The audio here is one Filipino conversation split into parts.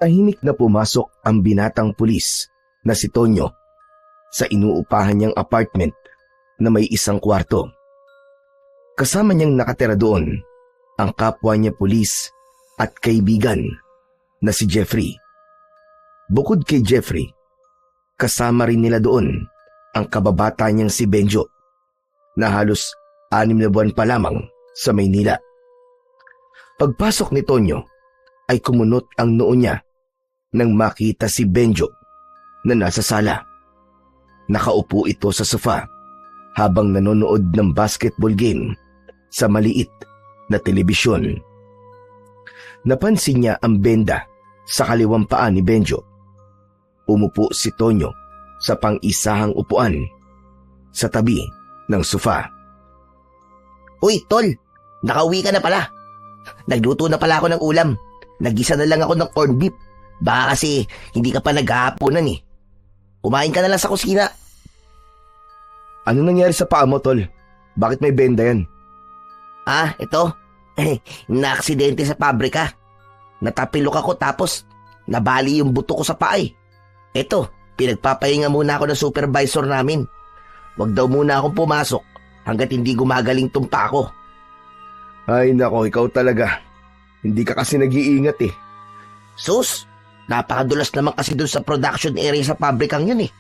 Tahimik na pumasok ang binatang pulis na si Tonyo sa inuupahan niyang apartment na may isang kwarto. Kasama niyang nakatira doon ang kapwa niya pulis at kaibigan na si Jeffrey. Bukod kay Jeffrey, kasama rin nila doon ang kababata niyang si Benjo na halos 6 na buwan pa lamang sa Maynila. Pagpasok ni Tonyo ay kumunot ang noo niya nang makita si Benjo na nasa sala. Nakaupo ito sa sofa habang nanonood ng basketball game sa maliit na telebisyon. Napansin niya ang benda sa kaliwang paa ni Benjo. Umupo si Tonyo sa pang-isahang upuan sa tabi ng sofa. Uy, tol! Nakauwi ka na pala. Nagluto na pala ako ng ulam. Nagisa na lang ako ng corned beef. Baka kasi hindi ka pa naghahaponan eh. Kumain ka na lang sa kusina. Ano nangyari sa paa mo, tol? Bakit may benda yan? Ito. Naaksidente sa pabrika. Natapilok ako tapos nabali yung buto ko sa paa eh. Ito, pinagpapahinga muna ako ng supervisor namin. Huwag daw muna akong pumasok hanggat hindi gumagaling tong paa ko. Ay nako, ikaw talaga. Hindi ka kasi nag-iingat eh. Sus, napakadulas naman kasi dun sa production area sa pabrikang yun eh.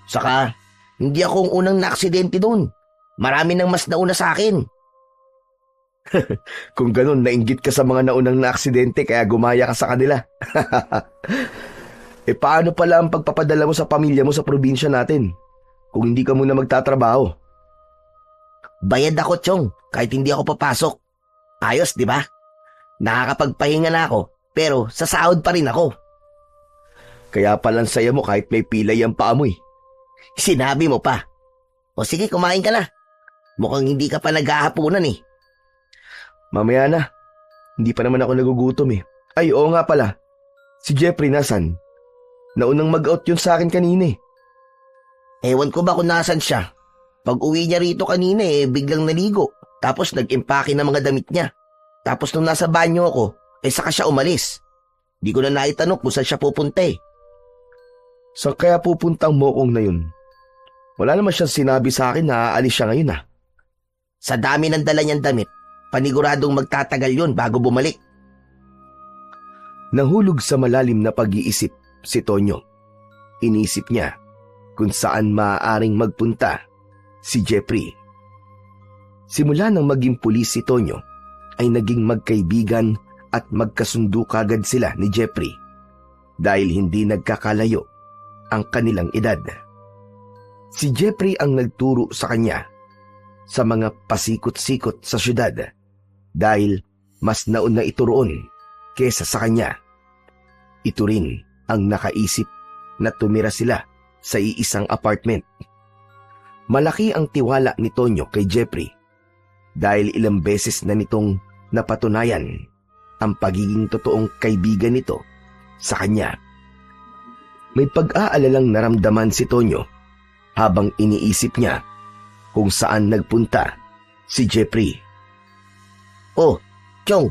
Saka, hindi ako ang unang naaksidente dun. Marami nang mas nauna sa akin. Kung ganun, nainggit ka sa mga naunang naaksidente kaya gumaya ka sa kanila. Paano pala ang pagpapadala mo sa pamilya mo sa probinsya natin kung hindi ka muna magtatrabaho? Bayad ako, Chong, kahit hindi ako papasok. Ayos, di ba? Nakakapagpahinga na ako, pero sa sahod pa rin ako. Kaya palang saya mo kahit may pilay ang paa mo eh. Sinabi mo pa. O sige, kumain ka na. Mukhang hindi ka pa naghahaponan eh. Mamaya na. Hindi pa naman ako nagugutom eh. Ay, oo nga pala. Si Jeffrey nasan? Naunang mag-out yun sa akin kanina eh. Ewan ko ba kung nasan siya. Pag uwi niya rito kanina biglang naligo. Tapos nag-impake ng mga damit niya. Tapos nung nasa banyo ako, saka siya umalis. Di ko na naitanong kung saan siya pupunta eh. Saan kaya pupuntang mokong na yun? Wala naman siyang sinabi sa akin na aalis siya ngayon ah. Sa dami ng dala niyang damit, paniguradong magtatagal yun bago bumalik. Nahulog sa malalim na pag-iisip si Tonyo. Inisip niya kung saan maaaring magpunta si Jeffrey. Simula nang maging pulis si Tonyo, ay naging magkaibigan at magkasundo kagad sila ni Jeffrey dahil hindi nagkakalayo ang kanilang edad. Si Jeffrey ang nagturo sa kanya sa mga pasikot-sikot sa syudad dahil mas nauna ito roon kesa sa kanya. Ito rin ang nakaisip na tumira sila sa iisang apartment. Malaki ang tiwala ni Tonyo kay Jeffrey dahil ilang beses na nitong napatunayan ang pagiging totoong kaibigan nito sa kanya. May pag-aalalang naramdaman si Tonyo habang iniisip niya kung saan nagpunta si Jeffrey. Oh, Chong,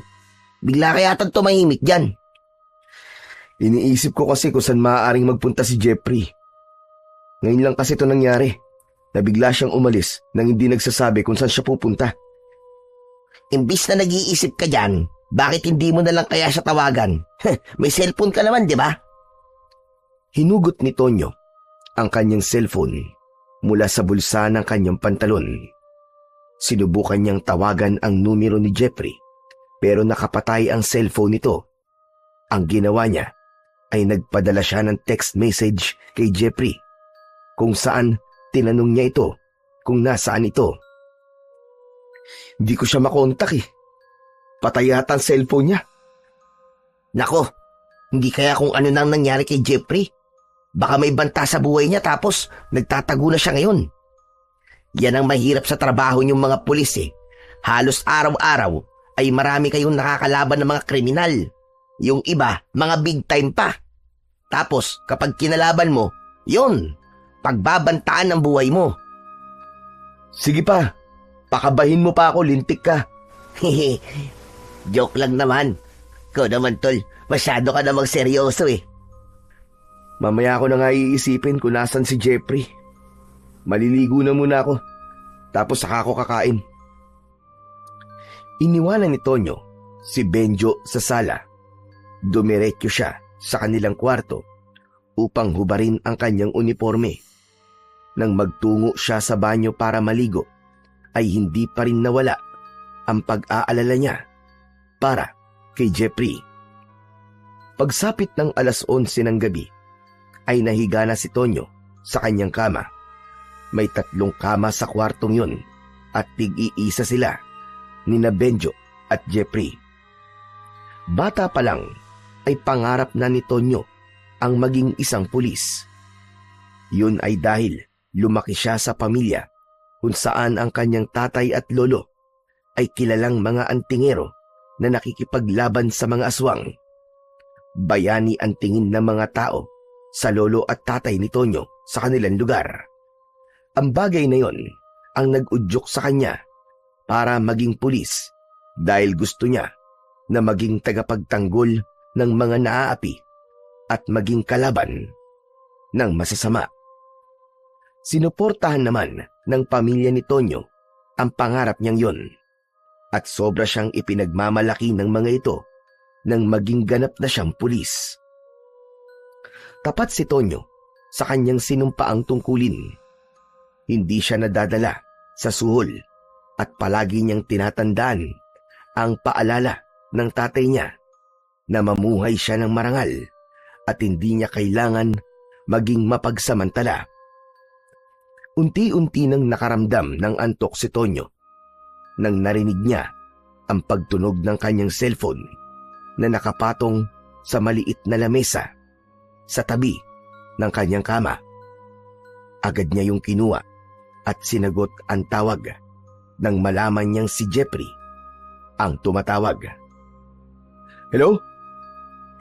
bigla kaya tang tumahimik dyan. Iniisip ko kasi kung saan maaaring magpunta si Jeffrey. Ngayon lang kasi ito nangyari na bigla siyang umalis nang hindi nagsasabi kung saan siya pupunta. Imbis na nag-iisip ka dyan, bakit hindi mo na lang kaya siya tawagan? May cellphone ka naman, di ba? Hinugot ni Tonyo ang kanyang cellphone mula sa bulsa ng kanyang pantalon. Sinubukan niyang tawagan ang numero ni Jeffrey pero nakapatay ang cellphone nito. Ang ginawa niya ay nagpadala siya ng text message kay Jeffrey kung saan tinanong niya ito kung nasaan ito. Hindi ko siya makontak eh. Patay yata ang cellphone niya. Nako, hindi kaya kung ano nang nangyari kay Jeffrey. Baka may banta sa buhay niya tapos nagtatago na siya ngayon. Yan ang mahirap sa trabaho niyong mga pulis eh. Halos araw-araw ay marami kayong nakakalaban ng mga kriminal. Yung iba, mga big time pa. Tapos kapag kinalaban mo, yun, pagbabantaan ang buhay mo. Sige pa, pakabahin mo pa ako, lintik ka. Joke lang naman. Ikaw naman, tol. Masyado ka namang seryoso eh. Mamaya ko na nga iisipin kung nasan si Jeffrey. Maliligo na muna ako, tapos saka ako kakain. Iniwanan ni Tonyo si Benjo sa sala. Dumiretso siya sa kanilang kwarto upang hubarin ang kanyang uniforme. Nang magtungo siya sa banyo para maligo, ay hindi pa rin nawala ang pag-aalala niya para kay Jeffrey. Pagsapit ng 11:00 ng gabi, ay nahiga na si Tonyo sa kanyang kama. May 3 kama sa kwartong yun at tig-iisa sila nina Benjo at Jeffrey. Bata pa lang ay pangarap na ni Tonyo ang maging isang pulis. Yun ay dahil lumaki siya sa pamilya kung saan ang kanyang tatay at lolo ay kilalang mga antingero na nakikipaglaban sa mga aswang. Bayani ang tingin ng mga tao sa lolo at tatay ni Tonyo sa kanilang lugar. Ang bagay na yon ang nag-udyok sa kanya para maging pulis dahil gusto niya na maging tagapagtanggol ng mga naaapi at maging kalaban ng masasama. Sinuportahan naman ng pamilya ni Tonyo ang pangarap niyang yon at sobra siyang ipinagmamalaki ng mga ito nang maging ganap na siyang pulis. Tapat si Tonyo sa kanyang sinumpaang tungkulin. Hindi siya nadadala sa suhol at palagi niyang tinatandaan ang paalala ng tatay niya na mamuhay siya ng marangal at hindi niya kailangan maging mapagsamantala. Unti-unti nang nakaramdam ng antok si Tonyo nang narinig niya ang pagtunog ng kanyang cellphone na nakapatong sa maliit na lamesa sa tabi ng kanyang kama. Agad niya yung kinuha at sinagot ang tawag nang malaman niyang si Jeffrey ang tumatawag. Hello?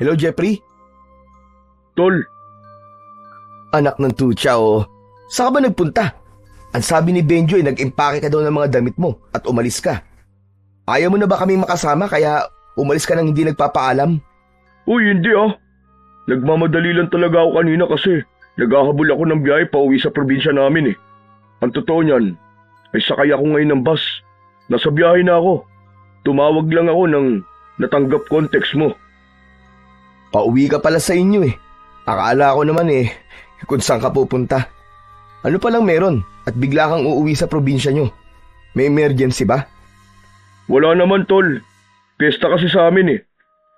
Hello, Jeffrey? Tol, Anak ng tutsa, saan ka ba nagpunta? Ang sabi ni Benjo ay nag-impake ka daw ng mga damit mo at umalis ka. Ayaw mo na ba kaming makasama kaya umalis ka nang hindi nagpapaalam? uy hindi ah. Nagmamadali lang talaga ako kanina kasi naghahabol ako ng biyahe pa uwi sa probinsya namin eh. Ang totoo niyan, ay sakay ako ngayon ng bus. Nasa biyahe na ako. Tumawag lang ako nang natanggap ko ang text mo. Pauwi ka pala sa inyo eh. Akala ko naman kung saan ka pupunta. Ano palang meron at bigla kang uuwi sa probinsya nyo? May emergency ba? Wala naman tol. Piyesta kasi sa amin eh.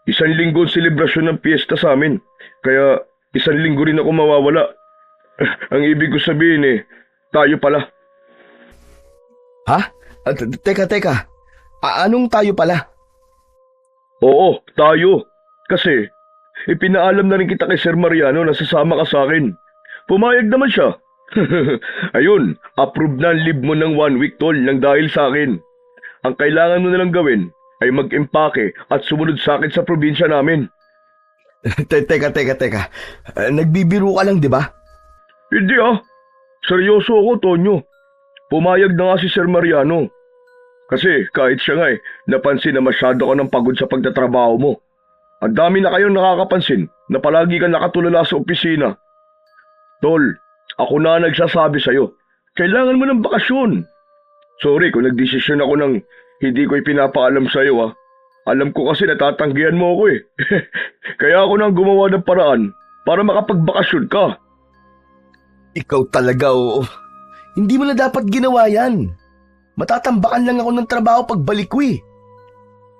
1 linggo ang selebrasyon ng piyesta sa amin. Kaya 1 linggo rin ako mawawala. Ang ibig ko sabihin tayo pala. Ha? Teka. Anong tayo pala? Oo, tayo. Kasi ipinaalam na rin kita kay Sir Mariano na sasama ka sa akin. Pumayag naman siya. Ayun, approve na ang leave mo ng 1 week tol nang dahil sa akin. Ang kailangan mo na lang gawin ay mag-impake at sumunod sa akin sa probinsya namin. Teka. Nagbibiro ka lang, di ba? Hindi ah. Seryoso ako, Tonyo. Pumayag na nga si Sir Mariano. Kasi kahit siya nga napansin na masyado ka ng pagod sa pagtatrabaho mo. Ang dami na kayong nakakapansin na palagi ka nakatulala sa opisina. Tol, ako na nagsasabi sa'yo, kailangan mo ng bakasyon. Sorry kung nagdesisyon ako nang hindi ko ipinapaalam sa'yo ah. Alam ko kasi natatanggihan mo ako eh. Kaya ako nang gumawa ng paraan para makapagbakasyon ka. Ikaw talaga, oo. Hindi mo na dapat ginawa yan. Matatambakan lang ako ng trabaho pagbalik ko eh.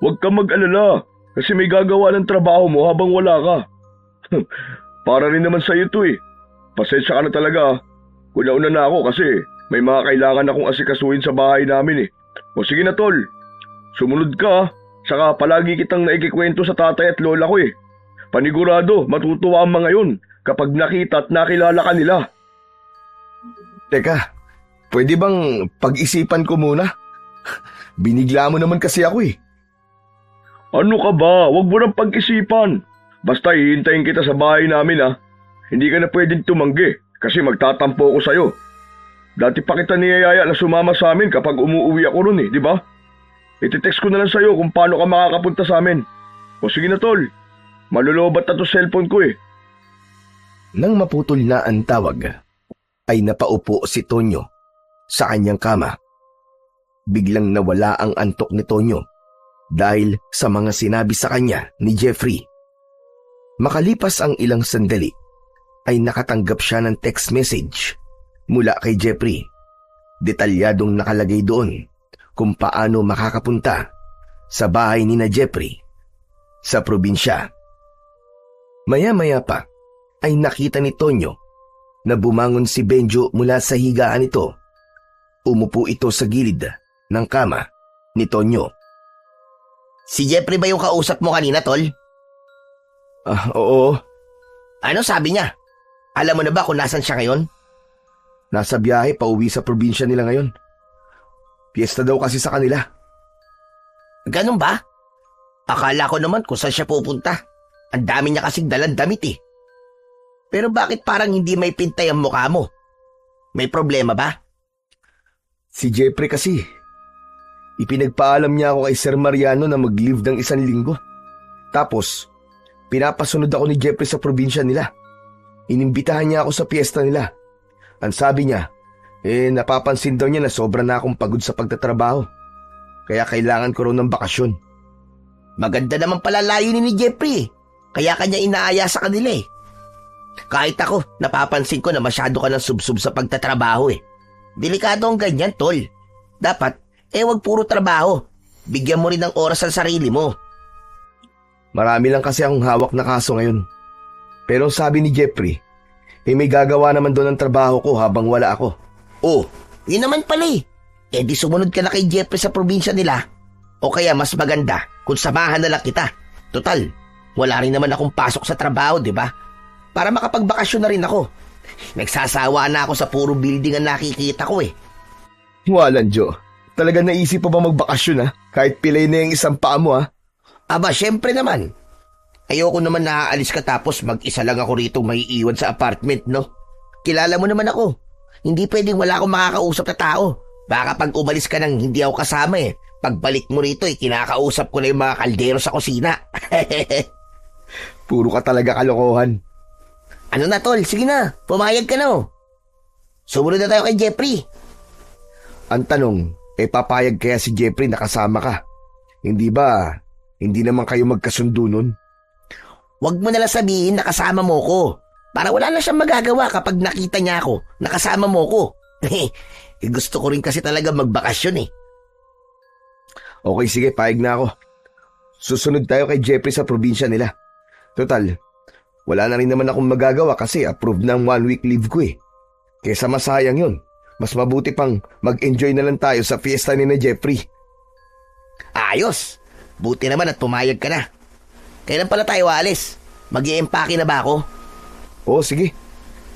Huwag kang mag-alala kasi may gagawa ng trabaho mo habang wala ka. Para rin naman sa'yo to eh. Pasensya ka na talaga ah. Una-una na ako kasi may mga kailangan akong asikasuhin sa bahay namin eh. O sige na tol, sumunod ka ah. Saka palagi kitang naikikwento sa tatay at lola ko eh. Panigurado, matutuwa ang mga yun kapag nakita at nakilala ka nila. Teka, pwede bang pag-isipan ko muna? Binigla mo naman kasi ako eh. Ano ka ba? Huwag mo nang pag-isipan. Basta hihintayin kita sa bahay namin ah. Hindi ka na pwedeng tumanggi kasi magtatampo ako sa'yo. Dati pa kita niyayaya na sumama sa amin kapag umuwi ako ron eh, di ba? Iti-text ko na lang sa'yo kung paano ka makakapunta sa amin. O sige na tol, malulobat na to cellphone ko eh. Nang maputol na ang tawag, ay napaupo si Tonyo sa kanyang kama. Biglang nawala ang antok ni Tonyo dahil sa mga sinabi sa kanya ni Jeffrey. Makalipas ang ilang sandali, ay nakatanggap siya ng text message mula kay Jeffrey. Detalyadong nakalagay doon kung paano makakapunta sa bahay ni na Jeffrey sa probinsya. Maya-maya pa ay nakita ni Tonyo na bumangon si Benjo mula sa higaan nito. Umupo ito sa gilid ng kama ni Tonyo. Si Jeffrey ba yung kausap mo kanina, tol? Oo. Ano sabi niya? Alam mo na ba kung nasan siya ngayon? Nasa biyahe pauwi sa probinsya nila ngayon. Piyesta daw kasi sa kanila. Ganun ba? Akala ko naman kung saan siya pupunta. Ang dami niya kasing dalang damit eh. Pero bakit parang hindi may pintay ang mukha mo? May problema ba? Si Jeffrey kasi, ipinagpaalam niya ako kay Sir Mariano na mag-leave ng 1 linggo. Tapos, pinapasunod ako ni Jeffrey sa probinsya nila. Inimbitahan niya ako sa piyesta nila. Ang sabi niya, napapansin daw niya na sobra na akong pagod sa pagtatrabaho. Kaya kailangan ko raw ng bakasyon. Maganda naman pala layunin ni Jeffrey. Kaya kanya inaaya sa kanila eh. Kahit ako, napapansin ko na masyado ka ng subsub sa pagtatrabaho eh. Delikado ang ganyan, tol. Dapat, wag puro trabaho. Bigyan mo rin ng oras sa sarili mo. Marami lang kasi akong hawak na kaso ngayon. Pero sabi ni Jeffrey, may gagawa naman doon ng trabaho ko habang wala ako. Oh, yun naman pala eh. Di sumunod ka na kay Jeffrey sa probinsya nila. O kaya mas maganda kung samahan na lang kita. Total, wala rin naman akong pasok sa trabaho, di ba? Para makapagbakasyon na rin ako. Nagsasawa na ako sa puro building ang nakikita ko eh. Walang Joe. Talaga naisip pa ba magbakasyon ha? Kahit pilay na yung isang paa mo ha? Aba, syempre naman. Ayoko naman naaalis ka tapos mag-isa lang ako rito may iwan sa apartment, no? Kilala mo naman ako. Hindi pwedeng wala akong makakausap na tao. Baka pag umalis ka nang hindi ako kasama eh. Pagbalik mo rito kinakausap ko na yung mga kaldero sa kusina. Puro ka talaga kalokohan. Ano na tol, sige na, pumayag ka na oh. Sumunod na tayo kay Jeffrey. Ang tanong, papayag kaya si Jeffrey na kasama ka? Hindi ba, hindi naman kayo magkasundo nun? Huwag mo nalang sabihin na kasama mo ko. Para wala na siyang magagawa kapag nakita niya ako, nakasama mo ko. Gusto ko rin kasi talaga magbakasyon eh. Okay, sige, payag na ako. Susunod tayo kay Jeffrey sa probinsya nila. Total, wala na rin naman akong magagawa kasi approved ng 1 week leave ko eh. Kesa masayang yun. Mas mabuti pang mag-enjoy na lang tayo sa fiesta ni na Jeffrey. Ayos! Buti naman at pumayag ka na. Kailan pala tayo aalis? Mag-i-empake na ba ako? Oo, sige.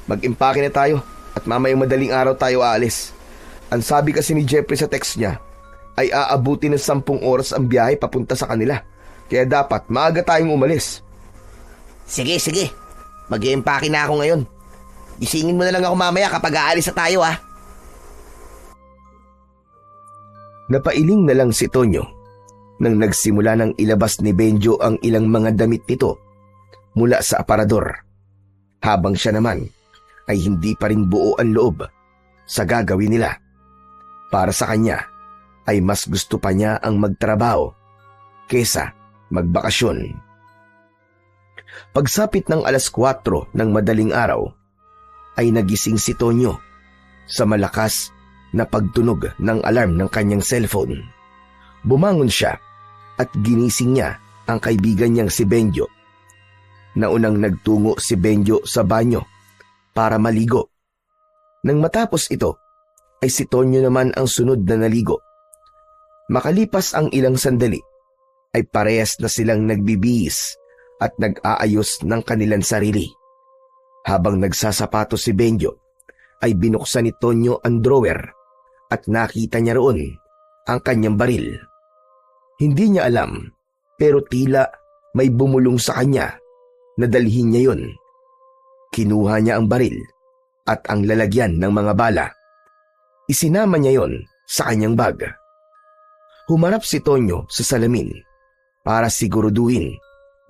Mag-empake na tayo at mamayang madaling araw tayo aalis. Ang sabi kasi ni Jeffrey sa text niya ay aabuti ng 10 oras ang biyahe papunta sa kanila. Kaya dapat maaga tayong umalis. Sige. Mag-i-empake na ako ngayon. Gisingin mo na lang ako mamaya kapag aalis na tayo ah. Napailing na lang si Tonyo nang nagsimula ng ilabas ni Benjo ang ilang mga damit nito mula sa aparador. Habang siya naman ay hindi pa rin buo ang loob sa gagawin nila. Para sa kanya ay mas gusto pa niya ang magtrabaho kesa magbakasyon. Pagsapit ng 4:00 ng madaling araw ay nagising si Tonyo sa malakas na pagtunog ng alarm ng kanyang cellphone. Bumangon siya at ginising niya ang kaibigan niyang si Benjo. Naunang nagtungo si Benjo sa banyo para maligo. Nang matapos ito, ay si Tonyo naman ang sunod na naligo. Makalipas ang ilang sandali, ay parehas na silang nagbibihis at nag-aayos ng kanilang sarili. Habang nagsasapato si Benjo, ay binuksan ni Tonyo ang drawer at nakita niya roon ang kanyang baril. Hindi niya alam, pero tila may bumulong sa kanya na dalhin niya yun. Kinuha niya ang baril at ang lalagyan ng mga bala. Isinama niya yon sa kanyang bag. Humarap si Tonyo sa salamin para siguraduhin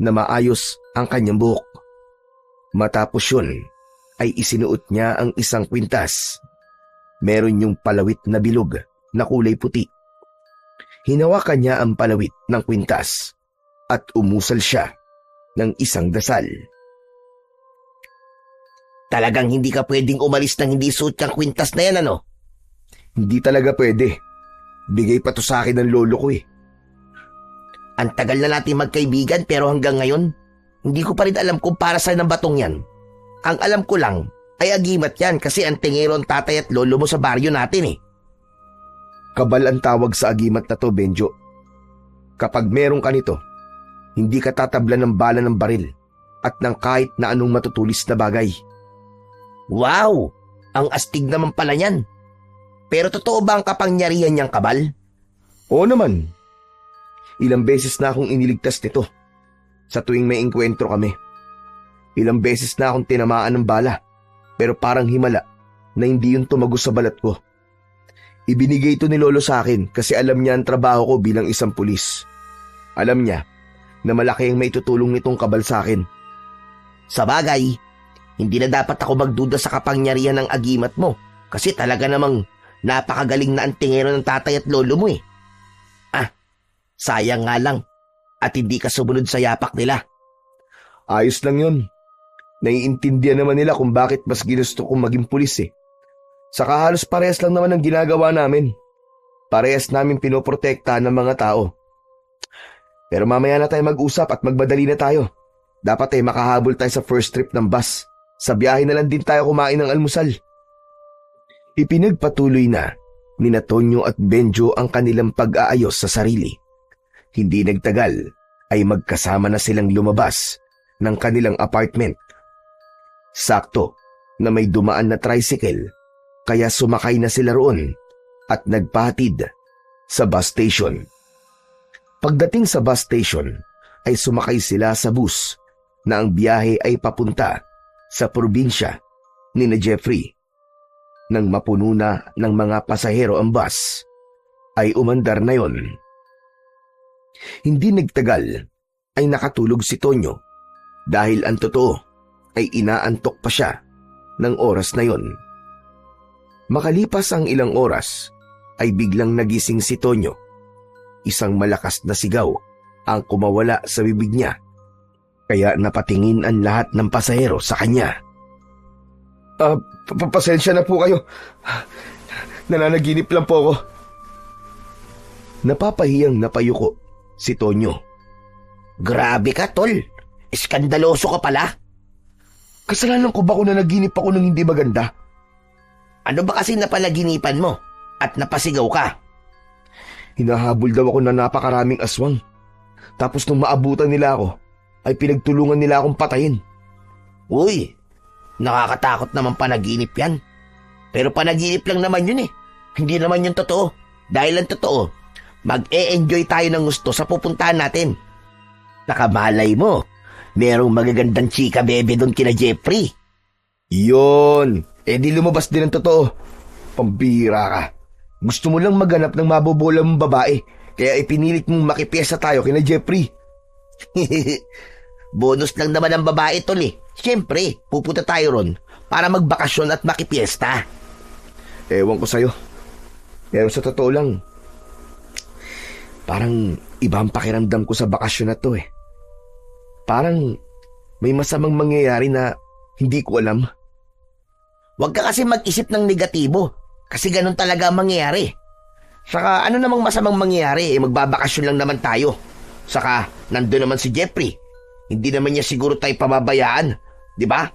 na maayos ang kanyang buhok. Matapos yun ay isinuot niya ang isang kwintas. Meron yung palawit na bilog na kulay puti. Hinawakan niya ang palawit ng kwintas at umusal siya ng isang dasal. Talagang hindi ka pwedeng umalis nang hindi suot kang kwintas na yan, ano? Hindi talaga pwede. Bigay pa to sa akin ng lolo ko eh. Ang tagal na natin magkaibigan pero hanggang ngayon, hindi ko pa rin alam kung para saan ang batong yan. Ang alam ko lang ay agimat yan kasi ang tingero ang tatay at lolo mo sa baryo natin eh. Kabal ang tawag sa agimat na to, Benjo. Kapag meron ka nito, hindi ka tatablan ng bala ng baril at ng kahit na anong matutulis na bagay. Wow! Ang astig naman pala yan. Pero totoo ba ang kapangyarihan niyang kabal? Oo naman. Ilang beses na akong iniligtas nito sa tuwing may engkwentro kami. Ilang beses na akong tinamaan ng bala pero parang himala na hindi yun tumagos sa balat ko. Ibinigay ito ni Lolo sa akin kasi alam niya ang trabaho ko bilang isang pulis. Alam niya na malaki ang maitutulong nitong kabal sa akin. Sa bagay, hindi na dapat ako magduda sa kapangyarihan ng agimat mo kasi talaga namang napakagaling na ang tingero ng tatay at lolo mo eh. Sayang nga lang at hindi ka sumunod sa yapak nila. Ayos lang yun. Naiintindihan naman nila kung bakit mas ginusto kong maging pulis eh. Saka halos parehas lang naman ang ginagawa namin. Parehas namin pinoprotektahan ng mga tao. Pero mamaya na tayo mag-usap at magmadali na tayo. Dapat ay makahabol tayo sa first trip ng bus. Sa biyahe na lang din tayo kumain ng almusal. Ipinagpatuloy na ni Tonyo at Benjo ang kanilang pag-aayos sa sarili. Hindi nagtagal ay magkasama na silang lumabas ng kanilang apartment. Sakto na may dumaan na tricycle kaya sumakay na sila roon at nagpahatid sa bus station. Pagdating sa bus station ay sumakay sila sa bus na ang biyahe ay papunta sa probinsya ni na Jeffrey. Nang mapuno na ng mga pasahero ang bus ay umandar na yon. Hindi nagtagal ay nakatulog si Tonyo dahil ang totoo ay inaantok pa siya ng oras na yon. Makalipas ang ilang oras ay biglang nagising si Tonyo. Isang malakas na sigaw ang kumawala sa bibig niya kaya napatingin ang lahat ng pasahero sa kanya. Pasensya na po kayo. Nananaginip lang po ako. Napapahiyang napayuko si Tonyo. Grabe ka, tol. Iskandaloso ka pala. Kasalanan ko ba kung nanaginip ako ng hindi maganda? Ano ba kasi napanaginipan mo at napasigaw ka? Hinahabol daw ako ng napakaraming aswang. Tapos nung maabutan nila ako, ay pinagtulungan nila akong patayin. Uy, nakakatakot naman panaginip yan. Pero panaginip lang naman yun eh. Hindi naman yun totoo. Dahil ang totoo, mag-e-enjoy tayo ng gusto sa pupuntahan natin. Nakamalay mo, merong magagandang chika bebe doon kina Jeffrey. Yun, di lumabas din ang totoo. Pambira ka. Gusto mo lang maghanap ng mabobolang babae, kaya ipinilit mong makipiyesa tayo kina Jeffrey. Bonus lang naman ang babae, tol eh. Siyempre, pupunta tayo ron para magbakasyon at makipiesta. Ewan ko sa'yo. Pero sa totoo lang, parang iba ang pakiramdam ko sa bakasyon na to eh. Parang may masamang mangyayari na hindi ko alam. Huwag ka kasi mag-isip ng negatibo kasi ganun talaga ang mangyayari. Saka ano namang masamang mangyayari, magbabakasyon lang naman tayo. Saka nandun naman si Jeffrey. Hindi naman niya siguro tayo pababayaan, di ba?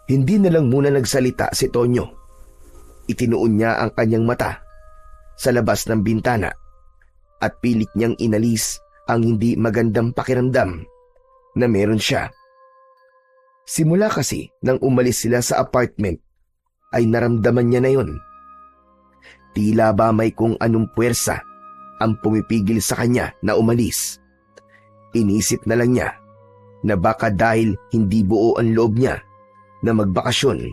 Hindi na lang muna nagsalita si Tonyo. Itinuon niya ang kanyang mata sa labas ng bintana at pilit niyang inalis ang hindi magandang pakiramdam na meron siya. Simula kasi nang umalis sila sa apartment ay naramdaman niya na yun. Tila ba may kung anong puwersa ang pumipigil sa kanya na umalis. Inisip na lang niya na baka dahil hindi buo ang loob niya na magbakasyon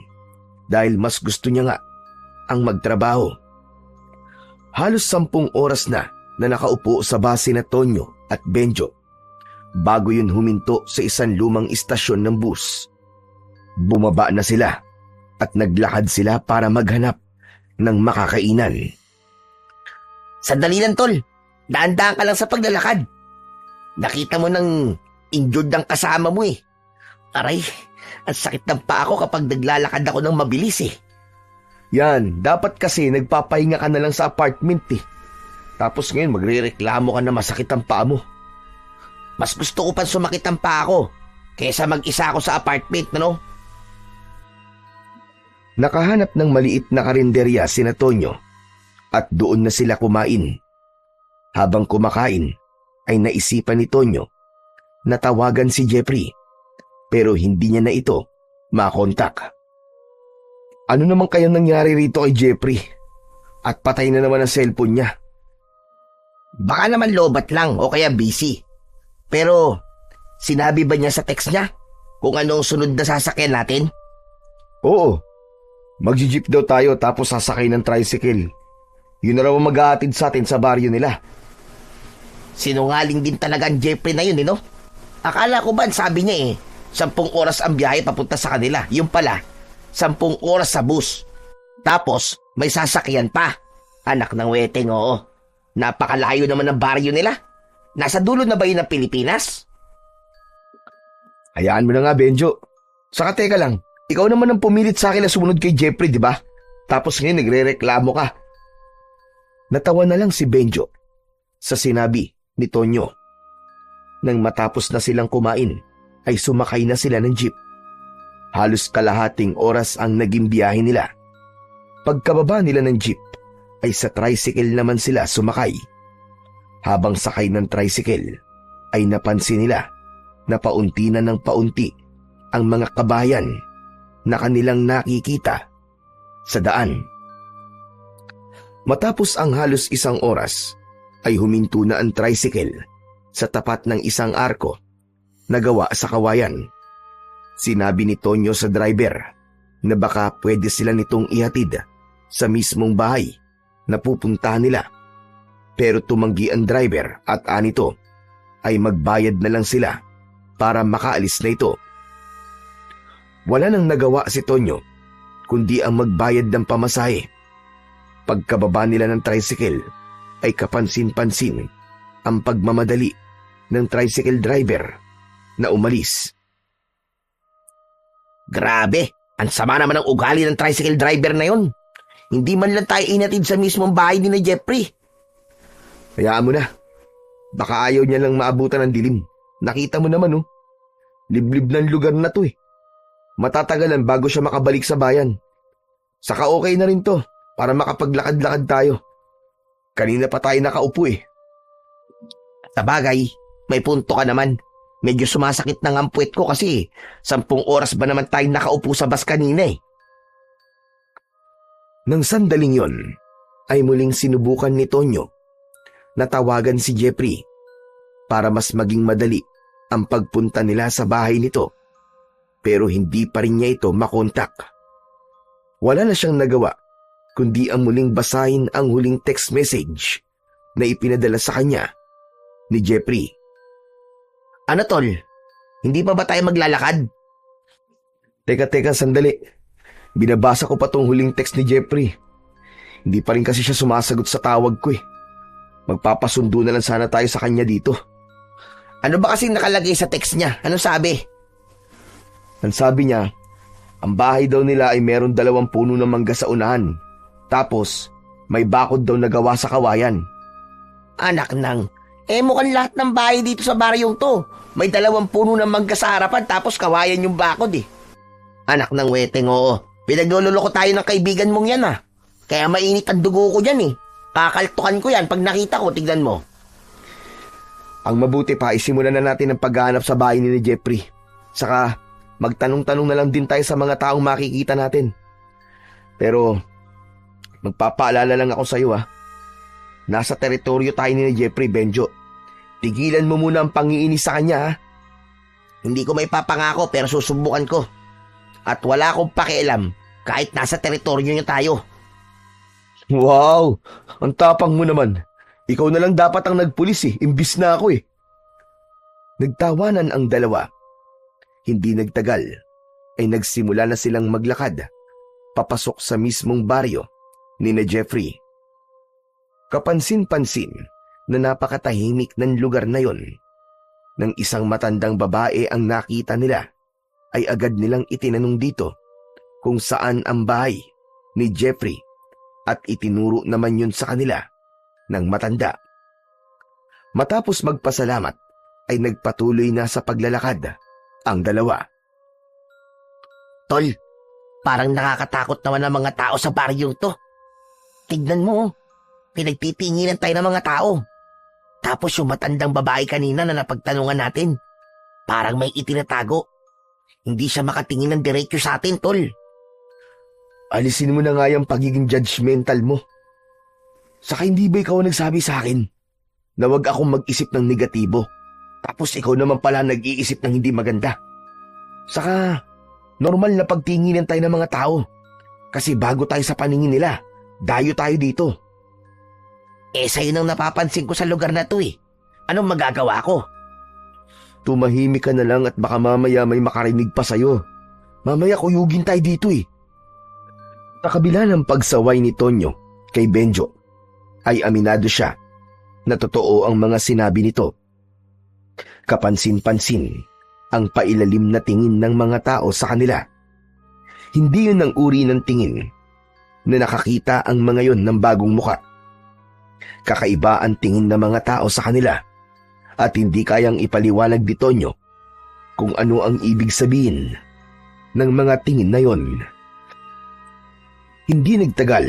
dahil mas gusto niya nga ang magtrabaho. Halos 10 oras na na nakaupo sa base na Tonyo at Benjo bago yun huminto sa isang lumang istasyon ng bus. Bumaba na sila at naglakad sila para maghanap ng makakainan. Sandali lang, tol. Daan-daan ka lang sa paglalakad. Nakita mo nang injured ang kasama mo eh. Aray, ang sakit ng paa ko kapag naglalakad ako ng mabilis eh. Yan, dapat kasi nagpapahinga ka na lang sa apartment eh. Tapos ngayon magrereklamo ka na masakit ang paa mo. Mas gusto ko pang sumakit ang paa ko kaysa mag-isa ako sa apartment, no? Nakahanap ng maliit na karinderya sina Tonyo at doon na sila kumain. Habang kumakain ay naisipan ni Tonyo na tawagan si Jeffrey pero hindi niya na ito makontak. Ano naman kayang nangyari rito kay Jeffrey? At patay na naman ang cellphone niya. Baka naman lobat lang o kaya busy. Pero sinabi ba niya sa text niya kung anong sunod na sasakyan natin? Oo. Magji-jeep daw tayo tapos sasakay ng tricycle. Yun na raw ang mag-aatid sa atin sa baryo nila. Sinungaling din talaga ang Jeffrey na yun, no? Akala ko ba sabi niya 10 oras ang biyahe papunta sa kanila. Yung pala, 10 oras sa bus. Tapos, may sasakyan pa. Anak ng weteng, oo. Napakalayo naman ng baryo nila. Nasa dulo na ba yun ng Pilipinas? Hayaan mo na nga, Benjo. Saka teka lang, ikaw naman ang pumilit sa akin na sumunod kay Jeffrey, di ba? Tapos ngayon nagre-reklamo ka. Natawa na lang si Benjo sa sinabi ni Tonyo. Nang matapos na silang kumain, ay sumakay na sila ng jeep. Halos kalahating oras ang naging biyahe nila. Pagkababa nila ng jeep, ay sa tricycle naman sila sumakay. Habang sakay ng tricycle, ay napansin nila na paunti na ng paunti ang mga kabayan na kanilang nakikita sa daan. Matapos ang halos 1 oras, ay huminto na ang tricycle sa tapat ng isang arko na gawa sa kawayan. Sinabi ni Tonyo sa driver na baka pwede sila nitong ihatid sa mismong bahay na pupuntahan nila. Pero tumanggi ang driver at anito ay magbayad na lang sila para makaalis na ito. Wala nang nagawa si Tonyo kundi ang magbayad ng pamasahe. Pagkababa nila ng tricycle ay kapansin-pansin ang pagmamadali ng tricycle driver na umalis. Grabe, ang sama naman ng ugali ng tricycle driver na yon. Hindi man lang tayo inatid sa mismong bahay ni Jeffrey. Hayaan mo na. Baka ayaw niya lang maabutan ng dilim. Nakita mo naman, oh. Liblib ng lugar na to, eh. Matatagalan bago siya makabalik sa bayan. Saka okay na rin to para makapaglakad-lakad tayo. Kanina pa tayo nakaupo, eh. Sa bagay, may punto ka naman. Medyo sumasakit ng ang puwet ko kasi 10 oras ba naman tayo nakaupo sa bus kanina, eh. Nang sandaling yon, ay muling sinubukan ni Tonyo na tawagan si Jeffrey para mas maging madali ang pagpunta nila sa bahay nito. Pero hindi pa rin niya ito makontak. Wala na siyang nagawa kundi ang muling basahin ang huling text message na ipinadala sa kanya ni Jeffrey. Ano, tol? Hindi pa ba tayo maglalakad? Teka, sandali. Binabasa ko pa tong huling text ni Jeffrey. Hindi pa rin kasi siya sumasagot sa tawag ko, eh. Magpapasundo na lang sana tayo sa kanya dito. Ano ba kasing nakalagay sa text niya? Ano sabi? Ang sabi niya, ang bahay daw nila ay meron 2 puno ng mangga sa unahan. Tapos, may bakod daw na gawa sa kawayan. Anak nang, mukhang lahat ng bahay dito sa baryong to. May 2 puno ng mangga sa harapan tapos kawayan yung bakod, eh. Anak ng weteng, oo. Pinagloloko tayo ng kaibigan mong yan, ah. Kaya mainit ang dugo ko dyan, eh. Kakaltukan ko yan pag nakita ko, tignan mo. Ang mabuti pa, isimulan na natin ang paghahanap sa bahay ni Jeffrey. Saka, magtanong-tanong na lang din tayo sa mga taong makikita natin. Pero, magpapaalala lang ako sa iyo, ah. Nasa teritoryo tayo ni Jeffrey, Benjo. Tigilan mo muna ang pangiinis sa kanya, ha? Hindi ko may papangako pero susubukan ko. At wala akong pakialam kahit nasa teritoryo niya tayo. Wow! Ang tapang mo naman. Ikaw na lang dapat ang nagpulis imbis na ako . Nagtawanan ang dalawa. Hindi nagtagal ay nagsimula na silang maglakad papasok sa mismong baryo ni na Jeffrey. Kapansin-pansin na napakatahimik ng lugar na yon. Nang isang matandang babae ang nakita nila, ay agad nilang itinanong dito kung saan ang bahay ni Jeffrey at itinuro naman yun sa kanila ng matanda. Matapos magpasalamat ay nagpatuloy na sa paglalakad ang dalawa. Tol, parang nakakatakot naman ang mga tao sa baryong to. Tignan mo, pinagtitinginan tayo ng mga tao. Tapos yung matandang babae kanina na napagtanungan natin, parang may itinatago. Hindi siya makatingin ng diretso sa atin, tol. Alisin mo na nga yung pagiging judgmental mo. Saka hindi ba ikaw ang nagsabi sa akin na wag akong mag-isip ng negatibo? Tapos ikaw naman pala nag-iisip ng hindi maganda. Saka, normal na pagtinginan tayo ng mga tao. Kasi bago tayo sa paningin nila, dayo tayo dito. Sa'yo nang napapansin ko sa lugar na to . Anong magagawa ko? Tumahimik ka na lang at baka mamaya may makarinig pa sa'yo. Mamaya kuyugin tayo dito . Sa kabila ng pagsaway ni Tonyo kay Benjo, ay aminado siya na totoo ang mga sinabi nito. Kapansin-pansin ang pailalim na tingin ng mga tao sa kanila. Hindi yun ang uri ng tingin na nakakita ang mga yon ng bagong muka. Kakaiba ang tingin ng mga tao sa kanila at hindi kayang ipaliwanag ni Tonyo kung ano ang ibig sabihin ng mga tingin na yon. Hindi nagtagal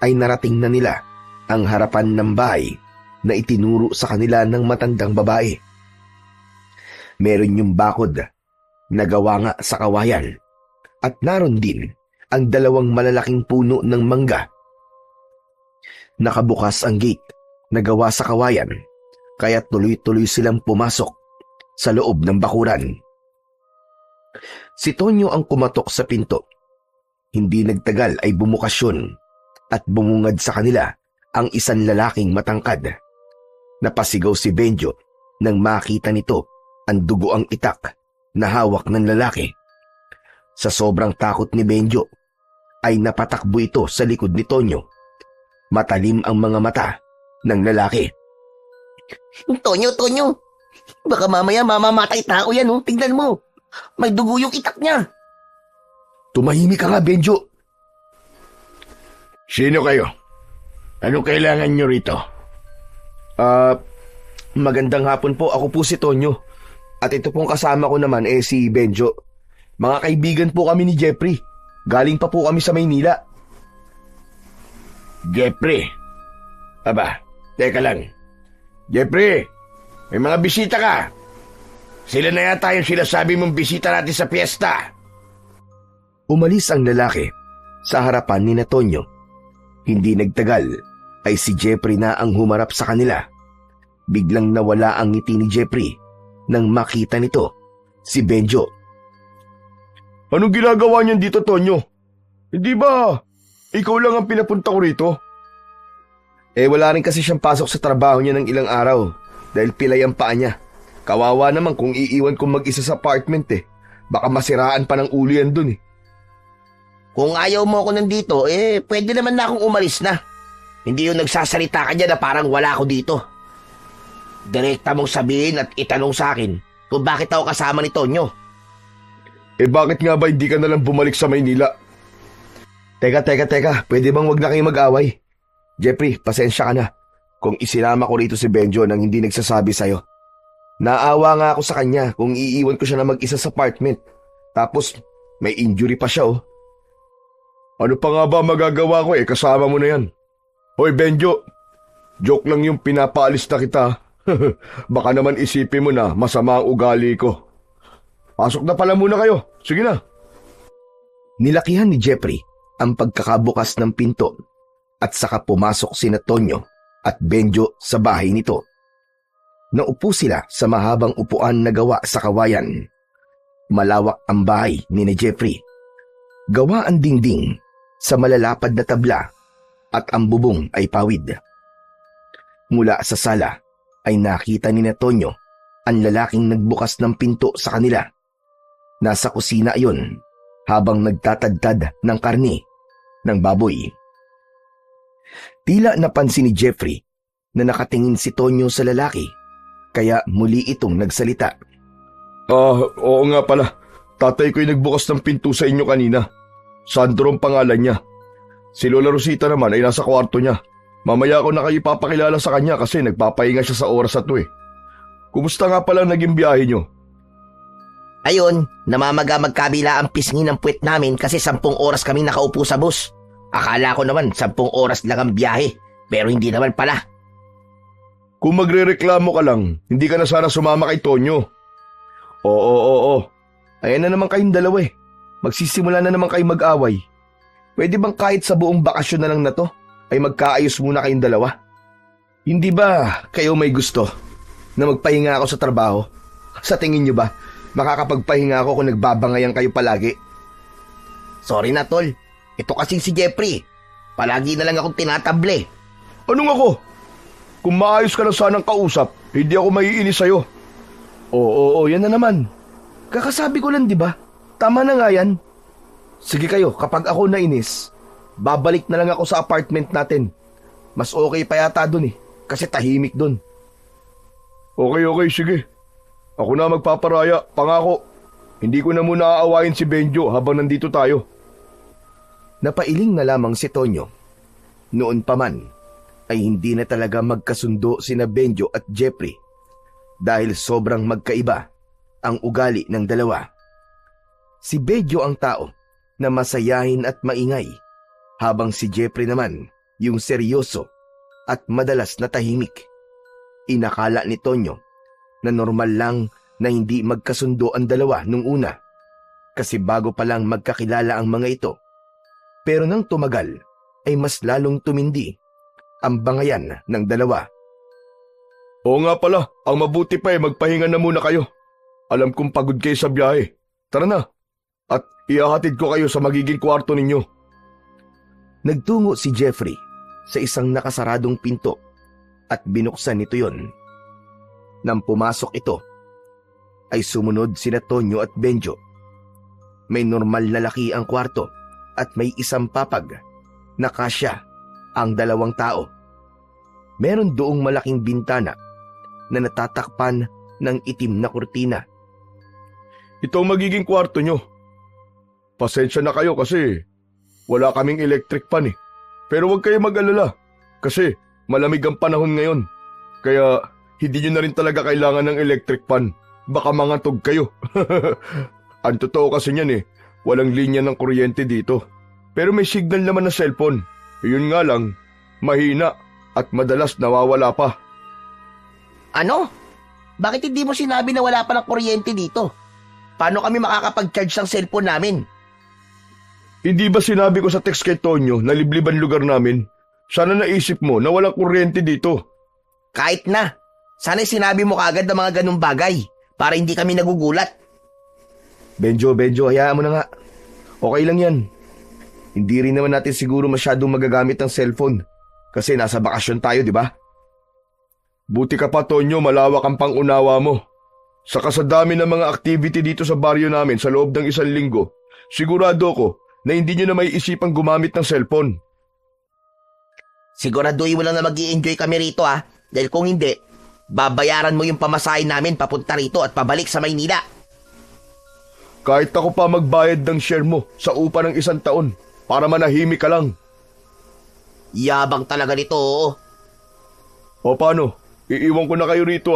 ay narating na nila ang harapan ng bahay na itinuro sa kanila ng matandang babae. Meron yung bakod na gawa nga sa kawayan at naroon din ang dalawang malalaking puno ng mangga. Nakabukas ang gate na gawa sa kawayan kaya tuloy-tuloy silang pumasok sa loob ng bakuran. Si Tonyo ang kumatok sa pinto. Hindi nagtagal ay bumukas yun at bumungad sa kanila ang isang lalaking matangkad. Napasigaw si Benjo nang makita nito ang dugo ang itak na hawak ng lalaki. Sa sobrang takot ni Benjo ay napatakbo ito sa likod ni Tonyo. Matalim ang mga mata ng lalaki. Tonyo, baka mamaya mamamatay tao yan . Tignan mo, may dugo yung itak niya. Tumahimik ka nga, Benjo. Sino kayo? Anong kailangan nyo rito? Magandang hapon po. Ako po si Tonyo. At ito pong kasama ko naman si Benjo. Mga kaibigan po kami ni Jeffrey. Galing pa po kami sa Maynila. Jeffrey? Aba, teka lang. Jeffrey, may mga bisita ka. Sila na yata yung sinasabi mong bisita natin sa piyesta. Umalis ang lalaki sa harapan ni Tonyo. Hindi nagtagal ay si Jeffrey na ang humarap sa kanila. Biglang nawala ang ngiti ni Jeffrey nang makita nito si Benjo. Anong ginagawa niyan dito, Tonyo? Hindi ba ikaw lang ang pinapunta ko rito? Wala rin kasi siyang pasok sa trabaho niya ng ilang araw dahil pilay ang paa niya. Kawawa naman kung iiwan kong mag-isa sa apartment . Baka masiraan pa ng ulo yan dun . Kung ayaw mo ako nandito, pwede naman na akong umalis na. Hindi yung nagsasalita ka dyan na parang wala ako dito. Direkta mong sabihin at itanong sa akin kung bakit ako kasama ni Tonyo. Bakit nga ba hindi ka nalang bumalik sa Maynila? Teka. Pwede bang wag na kayo mag-away? Jeffrey, pasensya ka na kung isinama ko rito si Benjo nang hindi nagsasabi sa'yo. Naawa nga ako sa kanya kung iiwan ko siya na mag-isa sa apartment. Tapos, may injury pa siya . Ano pa nga ba magagawa ko kasama mo na yan. Hoy Benjo, joke lang yung pinapaalis na kita. Baka naman isipin mo na masama ang ugali ko. Pasok na pala muna kayo. Sige na. Nilakihan ni Jeffrey ang pagkakabukas ng pinto at saka pumasok sina Tonyo at Benjo sa bahay nito. Naupo sila sa mahabang upuan na gawa sa kawayan. Malawak ang bahay ni Jeffrey. Gawa ang dingding sa malalapad na tabla at ang bubong ay pawid. Mula sa sala ay nakita ni Tonyo ang lalaking nagbukas ng pinto sa kanila. Nasa kusina ayon habang nagtatadtad ng karni ng baboy. Tila napansin ni Jeffrey na nakatingin si Tonyo sa lalaki, kaya muli itong nagsalita. Oo nga pala. Tatay ko'y nagbukas ng pinto sa inyo kanina. Sandro ang pangalan niya. Si Lola Rosita naman ay nasa kwarto niya. Mamaya ko na kayo ipapakilala sa kanya kasi nagpapahinga siya sa oras na to eh. Kumusta nga pala naging biyahe niyo? Ayun, namamaga magkabila ang pisngi ng puwet namin kasi 10 oras kami nakaupo sa bus. Akala ko naman 10 oras lang ang biyahe, pero hindi naman pala. Kung magrereklamo ka lang, hindi ka na sana sumama kay Tonyo. Oo. Ayan na naman kayong dalawa eh. Magsisimula na naman kayong mag-away. Pwede bang kahit sa buong bakasyon na lang na to, ay magkaayos muna kayong dalawa? Hindi ba kayo may gusto na magpahinga ako sa trabaho? Sa tingin nyo ba, makakapagpahinga ako kung nagbabangayan kayo palagi? Sorry na, tol. Ito kasing si Jeffrey. Palagi na lang akong tinatable. Anong ako? Kung maayos ka na sanang kausap, hindi ako maiinis sa'yo. Oo, yan na naman. Kakasabi ko lang, di ba? Tama na nga yan. Sige kayo, kapag ako nainis, babalik na lang ako sa apartment natin. Mas okay pa yata dun eh, kasi tahimik dun. Okay, sige. Ako na magpaparaya, pangako. Hindi ko na muna aawayin si Benjo habang nandito tayo. Napailing na lamang si Tonyo. Noon pa man, ay hindi na talaga magkasundo sina Benjo at Jeffrey dahil sobrang magkaiba ang ugali ng dalawa. Si Benjo ang tao na masayahin at maingay, habang si Jeffrey naman yung seryoso at madalas na tahimik. Inakala ni Tonyo na normal lang na hindi magkasundo ang dalawa nung una kasi bago pa lang magkakilala ang mga ito. Pero nang tumagal ay mas lalong tumindi ang bangayan ng dalawa. Oo nga pala, ang mabuti pa ay magpahinga na muna kayo. Alam kong pagod kayo sa biyahe. Tara na, at ihahatid ko kayo sa magiging kwarto ninyo. Nagtungo si Jeffrey sa isang nakasaradong pinto at binuksan nito yon. Nang pumasok ito, ay sumunod sina Tonyo at Benjo. May normal na laki ang kwarto at may isang papag na kasya ang 2 tao. Meron doong malaking bintana na natatakpan ng itim na kurtina. Ito ang magiging kwarto nyo. Pasensya na kayo kasi wala kaming electric fan eh. Pero huwag kayo mag-alala kasi malamig ang panahon ngayon. Kaya hindi nyo na rin talaga kailangan ng electric fan. Baka mangatog kayo. Ang totoo kasi niyan eh, walang linya ng kuryente dito. Pero may signal naman na cellphone. Yun nga lang, mahina at madalas nawawala pa. Ano? Bakit hindi mo sinabi na wala pa ng kuryente dito? Paano kami makakapag-charge ng cellphone namin? Hindi ba sinabi ko sa text kay Tonyo na libliban lugar namin? Sana naisip mo na walang kuryente dito. Kahit na. Sana'y sinabi mo kaagad ng mga ganung bagay para hindi kami nagugulat. Benjo, hayaan mo na nga. Okay lang yan. Hindi rin naman natin siguro masyadong magagamit ng cellphone kasi nasa bakasyon tayo, di ba? Buti ka pa, Tonyo, malawak ang pangunawa mo. Saka sa dami ng mga activity dito sa baryo namin sa loob ng 1 linggo, sigurado ko na hindi nyo na may isipang gumamit ng cellphone. Siguraduhin mo lang na mag-i-enjoy kami rito dahil kung hindi, babayaran mo yung pamasahe namin papunta rito at pabalik sa Maynila. Kahit ako pa magbayad ng share mo sa upa ng 1 taon para manahimik ka lang. Yabang talaga nito, oo. O paano? Iiwan ko na kayo rito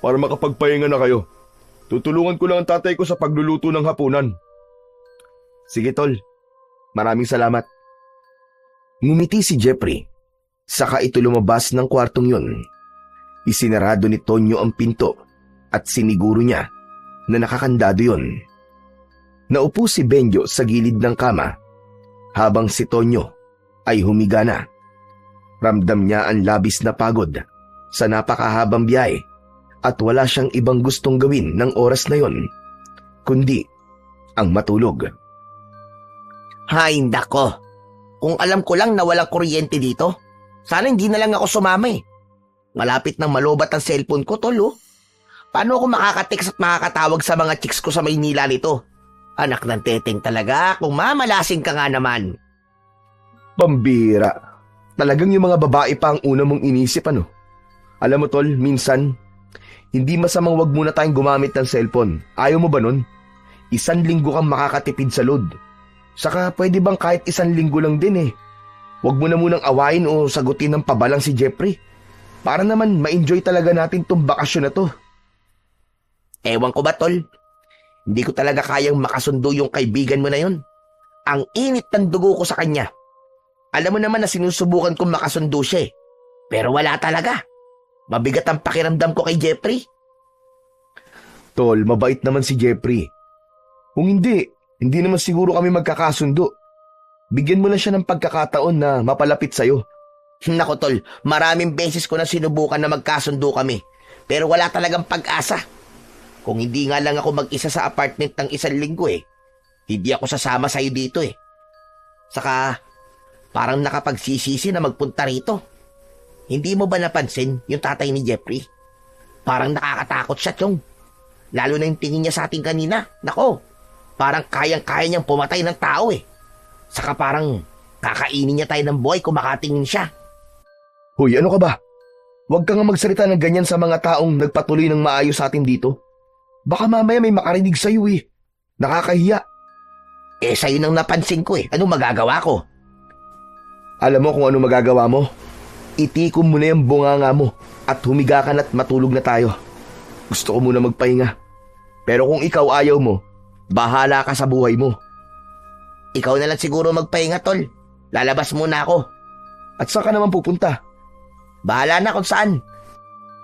para makapagpahinga na kayo. Tutulungan ko lang ang tatay ko sa pagluluto ng hapunan. Sige tol, maraming salamat. Ngumiti si Jeffrey, saka ito lumabas ng kwartong yun. Isinarado ni Tonyo ang pinto at siniguro niya na nakakandado yun. Naupo si Benjo sa gilid ng kama habang si Tonyo ay humiga na. Ramdam niya ang labis na pagod sa napakahabang biyahe at wala siyang ibang gustong gawin ng oras na yon kundi ang matulog. Hay nako, kung alam ko lang na walang kuryente dito, sana hindi na lang ako sumama eh. Malapit nang malobat ang cellphone ko, tol, oh. Paano ako makaka-text at makakatawag sa mga chicks ko sa Maynila nito? Anak ng teteng talaga, kung mamalasing ka nga naman. Pambira. Talagang yung mga babae pa ang una mong inisip, ano? Alam mo, tol, minsan, hindi masamang wag muna tayong gumamit ng cellphone. Ayaw mo ba nun? 1 linggo kang makakatipid sa load. Saka pwede bang kahit 1 linggo lang din eh. Wag mo na munang awayin o sagutin ng pabalang si Jeffrey. Para naman ma-enjoy talaga natin tong bakasyon na to. Ewan ko ba, tol? Hindi ko talaga kayang makasundo yung kaibigan mo na yun. Ang init ng dugo ko sa kanya. Alam mo naman na sinusubukan kong makasundo siya eh. Pero wala talaga. Mabigat ang pakiramdam ko kay Jeffrey. Tol, mabait naman si Jeffrey. Kung hindi naman siguro kami magkakasundo. Bigyan mo na siya ng pagkakataon na mapalapit sa'yo. Nako, tol, maraming beses ko na sinubukan na magkasundo kami. Pero wala talagang pag-asa. Kung hindi nga lang ako mag-isa sa apartment ng 1 linggo eh, hindi ako sasama sa'yo dito eh. Saka, parang nakapagsisisi na magpunta rito. Hindi mo ba napansin yung tatay ni Jeffrey? Parang nakakatakot siya, Chong. Lalo na yung tingin niya sa atin kanina. Nako, parang kayang-kaya niyang pumatay ng tao eh. Saka parang kakainin niya tayo ng buhay kung makatingin siya. Hoy, ano ka ba? Huwag ka nga magsalita ng ganyan sa mga taong nagpatuloy ng maayos sa atin dito. Baka mamaya may makarinig sa'yo eh. Nakakahiya. Eh, sa'yo nang napansin ko eh. Anong magagawa ko? Alam mo kung ano magagawa mo? Itikom mo na yung bunganga mo at humiga ka na't matulog na tayo. Gusto ko muna magpahinga. Pero kung ikaw ayaw mo, bahala ka sa buhay mo. Ikaw na lang siguro magpahinga, tol. Lalabas muna ako. At saan ka naman pupunta? Bahala na kung saan.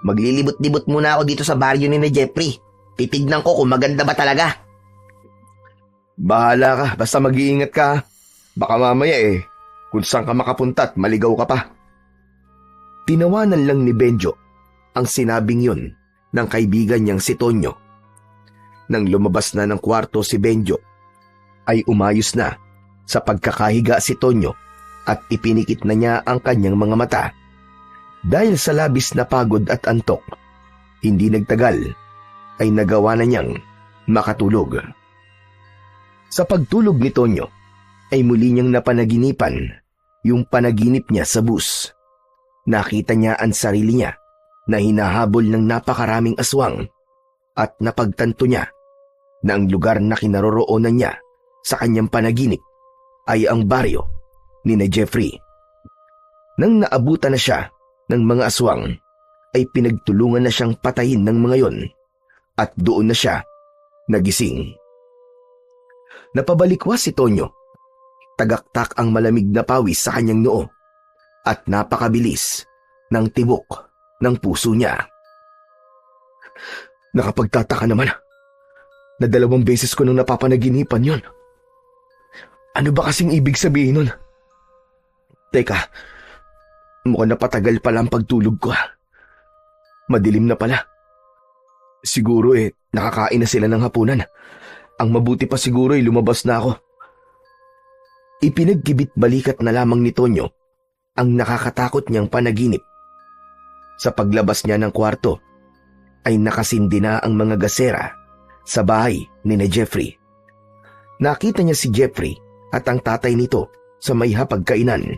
Maglilibot-libot muna ako dito sa baryo ni Jeffrey. Titignan ko kung maganda ba talaga. Bahala ka, basta mag-iingat ka. Baka mamaya kung saan ka makapunta at maligaw ka pa. Tinawanan lang ni Benjo ang sinabing yun ng kaibigan niyang si Tonyo. Nang lumabas na ng kwarto si Benjo, ay umayos na sa pagkakahiga si Tonyo at ipinikit na niya ang kanyang mga mata. Dahil sa labis na pagod at antok, hindi nagtagal ay nagawa na niyang makatulog. Sa pagtulog ni Tonyo ay muli niyang napanaginipan yung panaginip niya sa bus. Nakita niya ang sarili niya na hinahabol ng napakaraming aswang at napagtanto niya na ang lugar na kinaroroonan niya sa kanyang panaginip ay ang baryo ni na Jeffrey. Nang naabutan na siya ng mga aswang, ay pinagtulungan na siyang patayin ng mga yon at doon na siya nagising. Napabalikwas si Tonyo. Tagaktak ang malamig na pawis sa kanyang noo at napakabilis ng tibok ng puso niya. Nakapagtataka naman na 2 beses ko nang napapanaginipan yon. Ano ba kasing ibig sabihin nun? Teka, mukhang napatagal pala ang pagtulog ko. Madilim na pala. Siguro nakakain na sila ng hapunan. Ang mabuti pa siguro lumabas na ako. Ipinagkibit balikat na lamang ni Tonyo ang nakakatakot niyang panaginip. Sa paglabas niya ng kwarto, ay nakasindi na ang mga gasera sa bahay ni na Jeffrey. Nakita niya si Jeffrey at ang tatay nito sa may hapagkainan.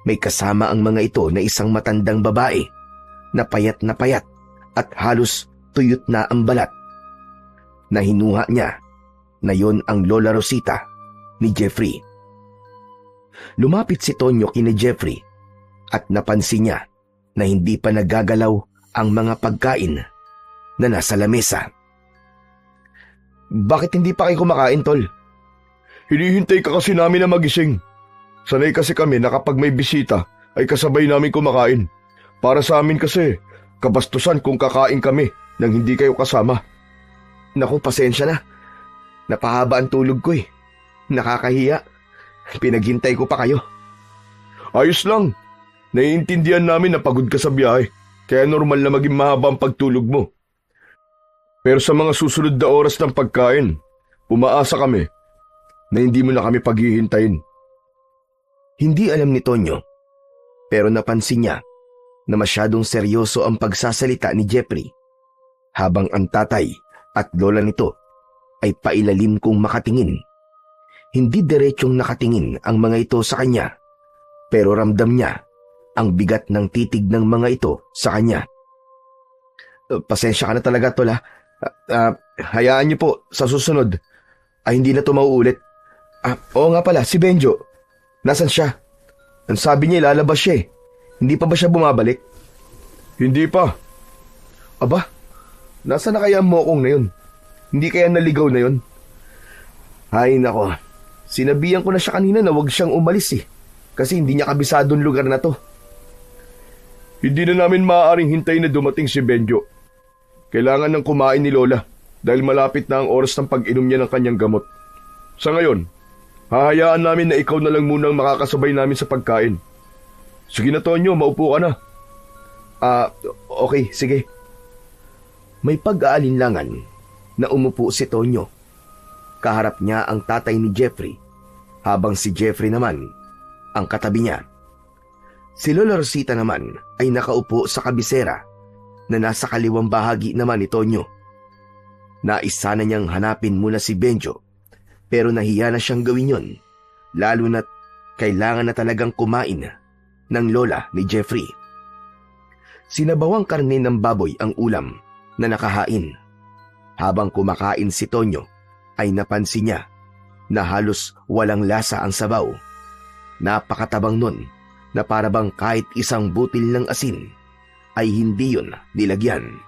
May kasama ang mga ito na isang matandang babae na payat at halos tuyot na ang balat. Nahinuha niya na yon ang Lola Rosita ni Jeffrey. Lumapit si Tonyo kina Jeffrey at napansin niya na hindi pa nagagalaw ang mga pagkain na nasa lamesa. Bakit hindi pa kayo kumakain, Tol? Hinihintay ka kasi namin na magising. Sanay kasi kami na kapag may bisita ay kasabay namin kumakain. Para sa amin kasi, kabastusan kung kakain kami nang hindi kayo kasama. Naku, pasensya na. Napahaba ang tulog ko Nakakahiya. Pinaghintay ko pa kayo. Ayos lang. Naiintindihan namin na pagod ka sa biyahe, kaya normal na maging mahaba ang pagtulog mo. Pero sa mga susunod na oras ng pagkain, umaasa kami na hindi mo na kami paghihintayin. Hindi alam ni Tonyo, pero napansin niya na masyadong seryoso ang pagsasalita ni Jeffrey, habang ang tatay at lola nito ay pailalim kong makatingin. Hindi diretsong nakatingin ang mga ito sa kanya, pero ramdam niya ang bigat ng titig ng mga ito sa kanya. Pasensya ka na talaga, Tol, ha? Hayaan niyo po sa susunod ay hindi na ito mauulit. Oo nga pala, si Benjo. Nasaan siya? Ang sabi niya ilalabas siya eh. Hindi pa ba siya bumabalik? Hindi pa. Aba, nasaan na kaya ang mokong na yun? Hindi kaya naligaw na yun? Ay nako, sinabihan ko na siya kanina na huwag siyang umalis eh. Kasi hindi niya kabisadong lugar na to. Hindi na namin maaaring hintayin na dumating si Benjo. Kailangan ng kumain ni Lola dahil malapit na ang oras ng pag-inom niya ng kanyang gamot. Sa ngayon, hahayaan namin na ikaw na lang munang makakasabay namin sa pagkain. Sige na, Tonyo, maupo ka na. Okay, sige. May pag-aalinlangan na umupo si Tonyo. Kaharap niya ang tatay ni Jeffrey, habang si Jeffrey naman ang katabi niya. Si Lola Rosita naman ay nakaupo sa kabisera na nasa kaliwang bahagi naman ni Tonyo. Nais sana niyang hanapin muna si Benjo, pero nahiya na siyang gawin yon, lalo na't kailangan na talagang kumain ng lola ni Jeffrey. Sinabawang karne ng baboy ang ulam na nakahain. Habang kumakain si Tonyo, ay napansin niya na halos walang lasa ang sabaw. Napakatabang nun na parabang kahit isang butil ng asin ay hindi yun nilagyan.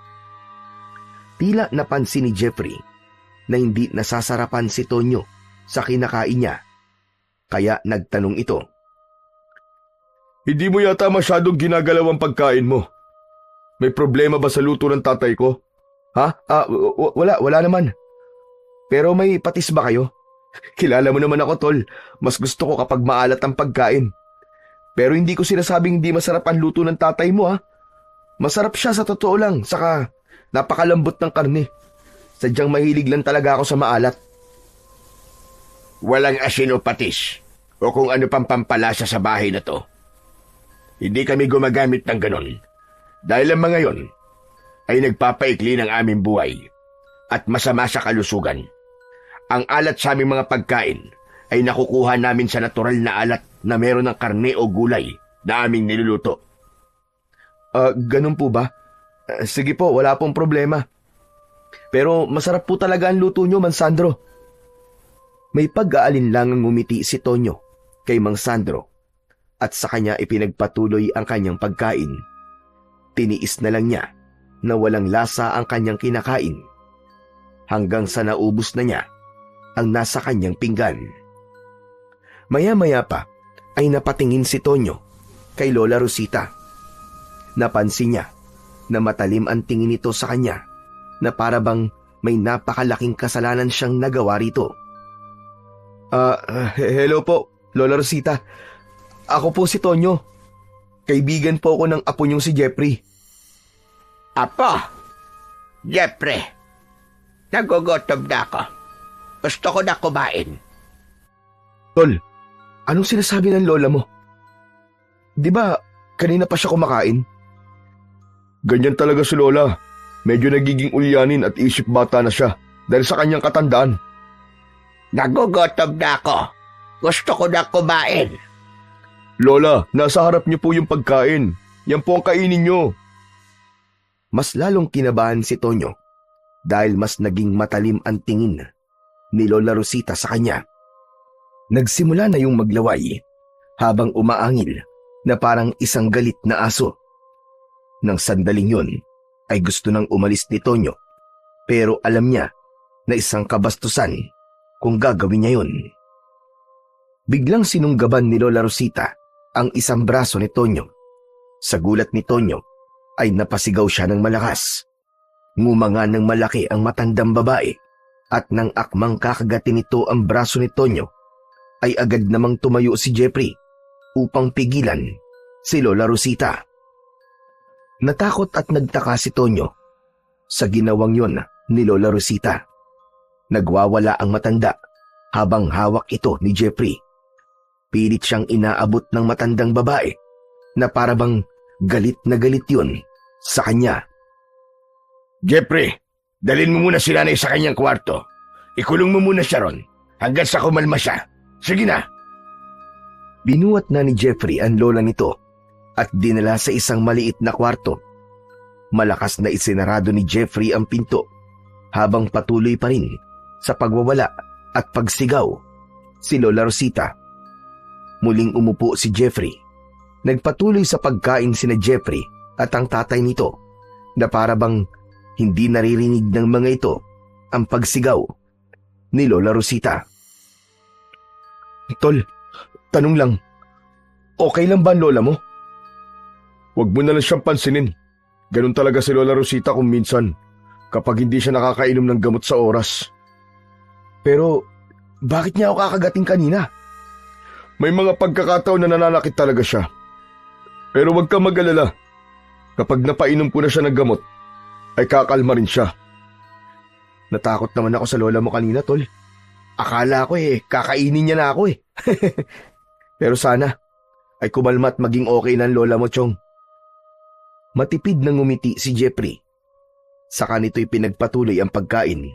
Tila napansin ni Jeffrey na hindi nasasarapan si Tonyo sa kinakain niya, kaya nagtanong ito. Hindi mo yata masyadong ginagalaw ang pagkain mo. May problema ba sa luto ng tatay ko? Ha? Wala naman. Pero may patis ba kayo? Kilala mo naman ako, Tol. Mas gusto ko kapag maalat ang pagkain. Pero hindi ko sinasabing hindi masarap ang luto ng tatay mo, ha? Masarap siya sa totoo lang, saka napakalambot ng karne. Sadyang mahilig lang talaga ako sa maalat. Walang asin o patis o kung ano pang pampalasa sa bahay na to. Hindi kami gumagamit ng ganon. Dahil ang mga yon ay nagpapaikli ng aming buhay at masama sa kalusugan. Ang alat sa aming mga pagkain ay nakukuha namin sa natural na alat na meron ng karne o gulay na aming niluluto. Ganun po ba? Sige po, wala pong problema. Pero masarap po talaga ang luto nyo, Mang Sandro. May pag-aalinlangang ngumiti si Tonyo kay Mang Sandro at sa kanya ipinagpatuloy ang kanyang pagkain. Tiniis na lang niya na walang lasa ang kanyang kinakain hanggang sa naubos na niya ang nasa kanyang pinggan. Maya-maya pa ay napatingin si Tonyo kay Lola Rosita. Napansin niya na matalim ang tingin nito sa kanya na parabang may napakalaking kasalanan siyang nagawa rito. Hello po, Lola Rosita. Ako po si Tonyo. Kaibigan po ako ng apo niyong si Jeffrey. Apo? Jeffrey, nagugutom na ako. Gusto ko na kumain. Tol, anong sinasabi ng lola mo? Di ba kanina pa siya kumakain? Ganyan talaga si Lola. Medyo nagiging ulyanin at isip bata na siya dahil sa kanyang katandaan. Nagugutom na ako. Gusto ko na kumain. Lola, nasa harap niyo po yung pagkain. Yan po ang kainin niyo. Mas lalong kinabahan si Tonyo dahil mas naging matalim ang tingin ni Lola Rosita sa kanya. Nagsimula na yung maglaway habang umaangil na parang isang galit na aso. Nang sandaling yun ay gusto nang umalis ni Tonyo, pero alam niya na isang kabastusan kung gagawin niya yun. Biglang sinunggaban ni Lola Rosita ang isang braso ni Tonyo. Sa gulat ni Tonyo ay napasigaw siya ng malakas. Ngumanga ng malaki ang matandang babae at nang akmang kakagatin nito ang braso ni Tonyo ay agad namang tumayo si Jeffrey upang pigilan si Lola Rosita. Natakot at nagtaka si Tonyo sa ginawang yon ni Lola Rosita. Nagwawala ang matanda habang hawak ito ni Jeffrey. Pilit siyang inaabot ng matandang babae na parabang galit na galit yun sa kanya. Jeffrey, dalhin mo muna si nanay sa kanyang kwarto. Ikulong mo muna siya ron hanggang sa kumalma siya. Sige na. Binuhat na ni Jeffrey ang lola nito at dinala sa isang maliit na kwarto. Malakas na isinarado ni Jeffrey ang pinto habang patuloy pa rin sa pagwawala at pagsigaw si Lola Rosita. Muling umupo si Jeffrey. Nagpatuloy sa pagkain sina Jeffrey at ang tatay nito na para bang hindi naririnig ng mga ito ang pagsigaw ni Lola Rosita. Tol, tanong lang, okay lang ba ang lola mo? Huwag mo na lang siyang pansinin. Ganun talaga si Lola Rosita kung minsan kapag hindi siya nakakainom ng gamot sa oras. Pero bakit niya ako kakagating kanina? May mga pagkakataon na nananakit talaga siya. Pero huwag ka mag-alala. Kapag napainom ko na siya ng gamot, ay kakalma rin siya. Natakot naman ako sa lola mo kanina, tol. Akala ko kakainin niya na ako Pero sana ay kumalma at maging okay na ang lola mo, Chong. Matipid na ngumiti si Jeffrey. Saka nito'y pinagpatuloy ang pagkain.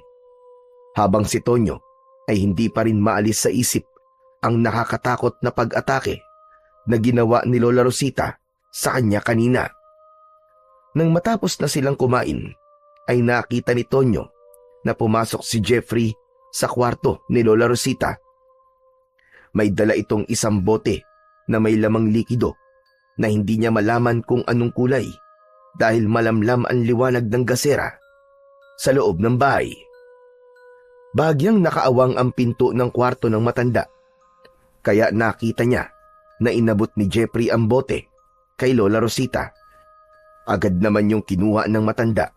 Habang si Tonyo ay hindi pa rin maalis sa isip ang nakakatakot na pag-atake na ginawa ni Lola Rosita sa kanya kanina. Nang matapos na silang kumain, ay nakita ni Tonyo na pumasok si Jeffrey sa kwarto ni Lola Rosita. May dala itong isang bote na may lamang likido na hindi niya malaman kung anong kulay dahil malamlam ang liwanag ng gasera sa loob ng bahay. Bahagyang nakaawang ang pinto ng kwarto ng matanda, kaya nakita niya na inabot ni Jeffrey ang bote kay Lola Rosita. Agad naman yung kinuha ng matanda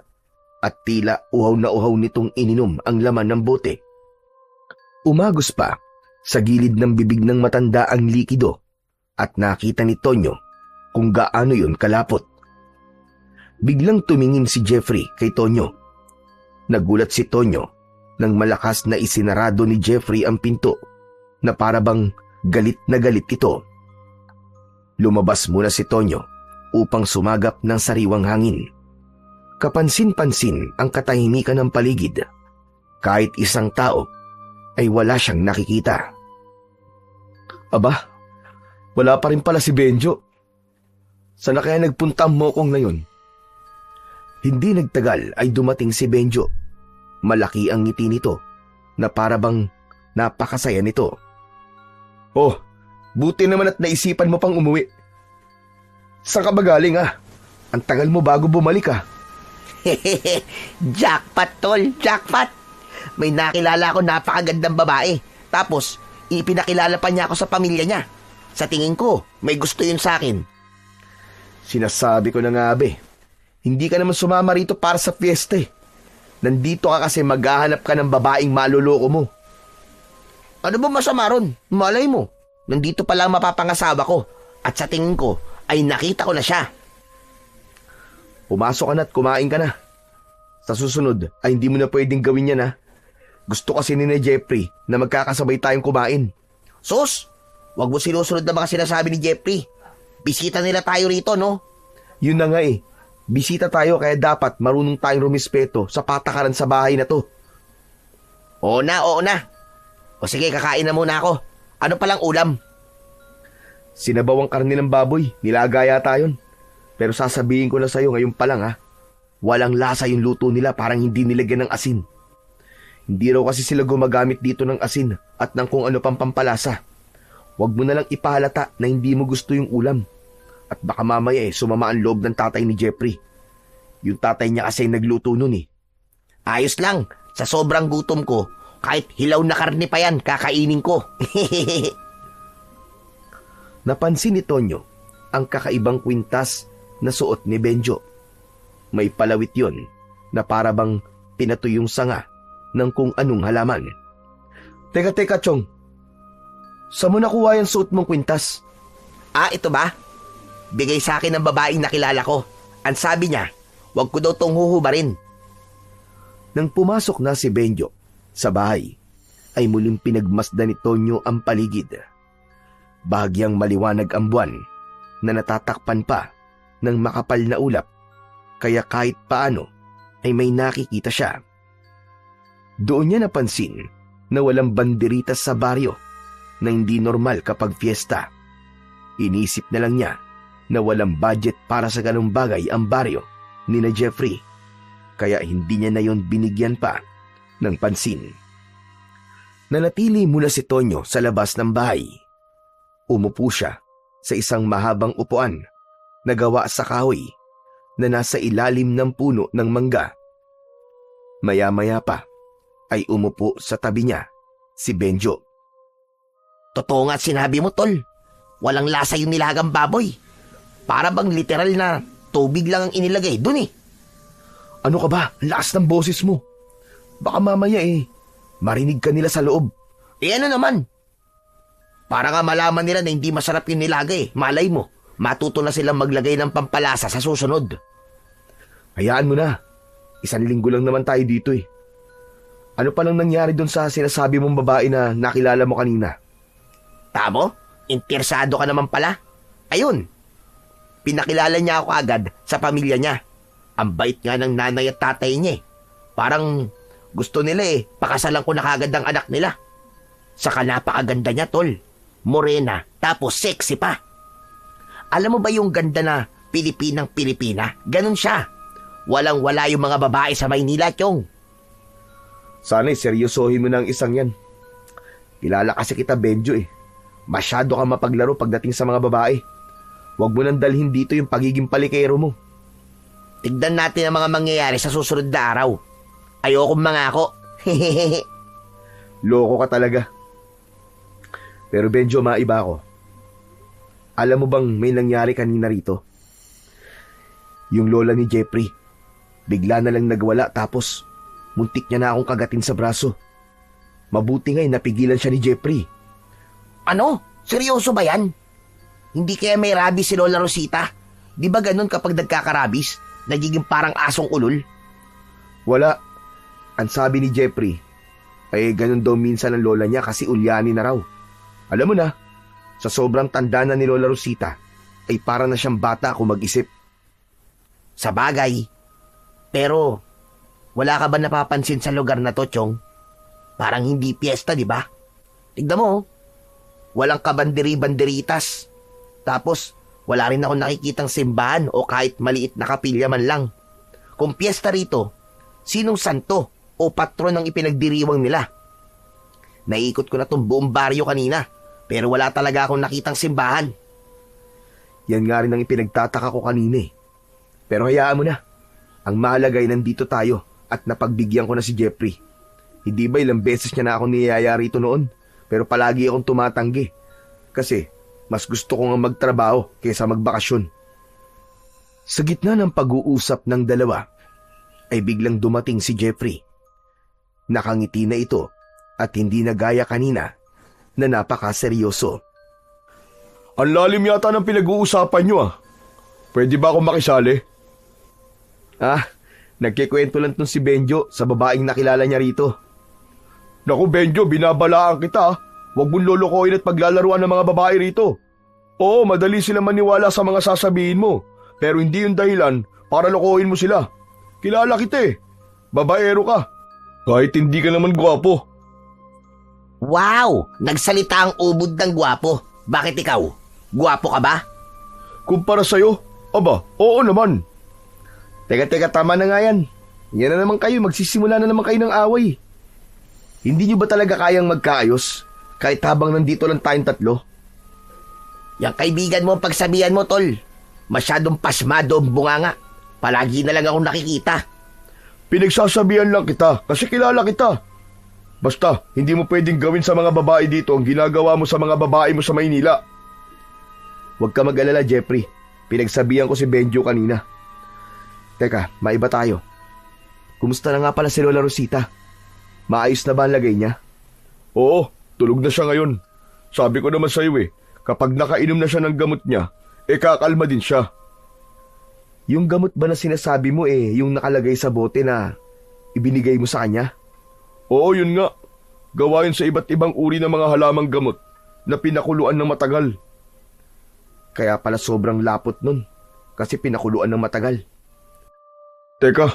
at tila uhaw na uhaw nitong ininom ang laman ng bote. Umagos pa sa gilid ng bibig ng matanda ang likido at nakita ni Tonyo kung gaano yun kalapot. Biglang tumingin si Jeffrey kay Tonyo. Nagulat si Tonyo nang malakas na isinarado ni Jeffrey ang pinto na parabang galit na galit ito. Lumabas muna si Tonyo upang sumagap ng sariwang hangin. Kapansin-pansin ang katahimikan ng paligid. Kahit isang tao ay wala siyang nakikita. Aba, wala pa rin pala si Benjo. Sana kaya nagpunta mo kong ngayon? Hindi nagtagal ay dumating si Benjo. Malaki ang ngiti nito na parabang napakasaya nito. Oh, buti naman at naisipan mo pang umuwi. Saan ka ba galing Ang tagal mo bago bumalik Jackpot, tol, jackpot. May nakilala ako napakagandang babae. Tapos, ipinakilala pa niya ako sa pamilya niya. Sa tingin ko, may gusto yun sa akin. Sinasabi ko na nga hindi ka naman sumama rito para sa fiesta Nandito ka kasi maghahanap ka ng babaeng maluloko mo. Ano ba masama ron? Malay mo, nandito pa lang mapapangasawa ko. At sa tingin ko, ay nakita ko na siya. Pumasok ka na at kumain ka na. Sa susunod ay hindi mo na pwedeng gawin yan Gusto kasi ni Jeffrey na magkakasabay tayong kumain. Sus, wag mo sinusunod na mga sinasabi ni Jeffrey. Bisita nila tayo rito, no? Yun na nga Bisita tayo kaya dapat marunong tayong rumispeto sa patakaran sa bahay na to. Oo na. O sige, kakain na muna ako. Ano palang ulam? Sinabawang karne ng baboy, nilagaya tayon. Pero sasabihin ko na sa'yo ngayon pa lang walang lasa yung luto nila, parang hindi nilagyan ng asin. Hindi raw kasi sila gumagamit dito ng asin at ng kung ano pang pampalasa. Huwag mo na lang ipahalata na hindi mo gusto yung ulam. At baka mamaya sumama ang loob ng tatay ni Jeffrey. Yung tatay niya kasi nagluto nun Ayos lang, sa sobrang gutom ko, kahit hilaw na karne pa yan, kakainin ko. Napansin ni Tonyo ang kakaibang kwintas na suot ni Benjo. May palawit yon na parabang pinatuyong sanga ng kung anong halaman. Teka, Chong. Saan mo nakuha yung suot mong kwintas? Ito ba? Bigay sa akin ng babaeng nakilala ko. Ang sabi niya, wag ko daw tong huhubarin. Nang pumasok na si Benjo sa bahay, ay muling pinagmasdan ni Tonyo ang paligid. Bahagyang maliwanag ang buwan na natatakpan pa ng makapal na ulap, kaya kahit paano ay may nakikita siya. Doon niya napansin na walang banderitas sa baryo na hindi normal kapag fiesta. Inisip na lang niya na walang budget para sa ganung bagay ang baryo ni na Jeffrey, kaya hindi niya na yon binigyan pa ng pansin. Nanatili muna si Tonyo sa labas ng bahay. Umupo siya sa isang mahabang upuan na gawa sa kahoy na nasa ilalim ng puno ng mangga. Maya-maya pa ay umupo sa tabi niya si Benjo. Totoo nga sinabi mo, tol. Walang lasa yung nilagang baboy. Para bang literal na tubig lang ang inilagay dun eh. Ano ka ba? Lakas ng boses mo. Baka mamaya marinig ka nila sa loob. Ano naman? Para nga malaman nila na hindi masarap yung nilaga eh. Malay mo, matuto na silang maglagay ng pampalasa sa susunod. Hayaan mo na. 1 linggo lang naman tayo dito eh. Ano pa lang nangyari doon sa sinasabi mong babae na nakilala mo kanina? Tamo? Interesado ka naman pala? Ayun. Pinakilala niya ako agad sa pamilya niya. Ang bait nga ng nanay at tatay niya eh. Parang gusto nila pakasalan ko na kagad ang anak nila. Saka napakaganda niya, tol. Morena, tapos sexy pa. Alam mo ba yung ganda na Pilipinang-Pilipina? Ganun siya. Walang-wala yung mga babae sa Maynila, Chong. Sana'y seryosohin mo na ang isang yan. Kilala kasi kita, Benjo eh. Masyado kang mapaglaro pagdating sa mga babae. Huwag mo nang dalhin dito yung pagiging palikero mo. Tignan natin ang mga mangyayari sa susunod na araw. Ayokong mangako. Loko ka talaga. Pero Benjo, maiba ako. Alam mo bang may nangyari kanina rito? Yung lola ni Jeffrey, bigla na lang nagwala tapos muntik niya na akong kagatin sa braso. Mabuti nga'y napigilan siya ni Jeffrey. Ano? Seryoso ba yan? Hindi kaya may rabies si Lola Rosita? Di ba ganun kapag nagkakarabis? Nagiging parang asong ulol? Wala. Ang sabi ni Jeffrey, ay ganun daw minsan ang lola niya kasi ulyani na raw. Alam mo na, sa sobrang tanda na ni Lola Rosita, ay para na siyang bata kung mag-isip. Sa bagay. Pero, wala ka ba napapansin sa lugar na to, Chong? Parang hindi piyesta, di ba? Tignan mo, walang kabanderi-banderitas. Tapos, wala rin ako nakikitang simbahan o kahit maliit na kapilya man lang. Kung piyesta rito, sinong santo o patron ang ipinagdiriwang nila? Naiikot ko na tong buong baryo kanina, pero wala talaga akong nakitang simbahan. Yan nga rin ang ipinagtataka ko kanina eh. Pero hayaan mo na. Ang mahalaga ay nandito tayo at napagbigyan ko na si Jeffrey. Hindi ba ilang beses niya na ako niyayaya rito noon? Pero palagi akong tumatanggi. Kasi mas gusto ko nga magtrabaho kaysa magbakasyon. Sa gitna ng pag-uusap ng dalawa, ay biglang dumating si Jeffrey. Nakangiti na ito at hindi na gaya kanina na napakaseryoso. Ang lalim yata ng pinag-uusapan nyo ah. Pwede ba akong makisali? Nagkikwento lang tong si Benjo sa babaeng nakilala niya rito. Naku Benjo, binabalaan kita ah. Huwag mong lolokohin at paglalaruan ng mga babae rito. Oo, madali silang maniwala sa mga sasabihin mo. Pero hindi yung dahilan para lokohin mo sila. Kilala kita eh. Babaero ka. Kahit hindi ka naman gwapo. Wow! Nagsalita ang ubod ng gwapo. Bakit ikaw? Gwapo ka ba? Kumpara sa'yo, aba, oo naman. Teka, tama na nga yan. Yan na naman kayo, magsisimula na naman kayo ng away. Hindi nyo ba talaga kayang magkaayos? Kahit habang nandito lang tayong tatlo? Yang kaibigan mo ang pagsabihan mo, tol. Masyadong pasmado ang bunganga. Palagi na lang akong nakikita. Pinagsasabihan lang kita kasi kilala kita. Basta, hindi mo pwedeng gawin sa mga babae dito ang ginagawa mo sa mga babae mo sa Maynila. Huwag ka mag-alala, Jeffrey. Pinagsabihan ko si Benjo kanina. Teka, maiba tayo. Kumusta na nga pala si Lola Rosita? Maayos na ba ang lagay niya? Oo, tulog na siya ngayon. Sabi ko naman sa iyo kapag nakainom na siya ng gamot niya, kakalma din siya. Yung gamot ba na sinasabi mo yung nakalagay sa bote na ibinigay mo sa kanya? Oo, yun nga. Gawa yun sa iba't ibang uri ng mga halamang gamot na pinakuluan ng matagal. Kaya pala sobrang lapot nun. kasi pinakuluan ng matagal. Teka,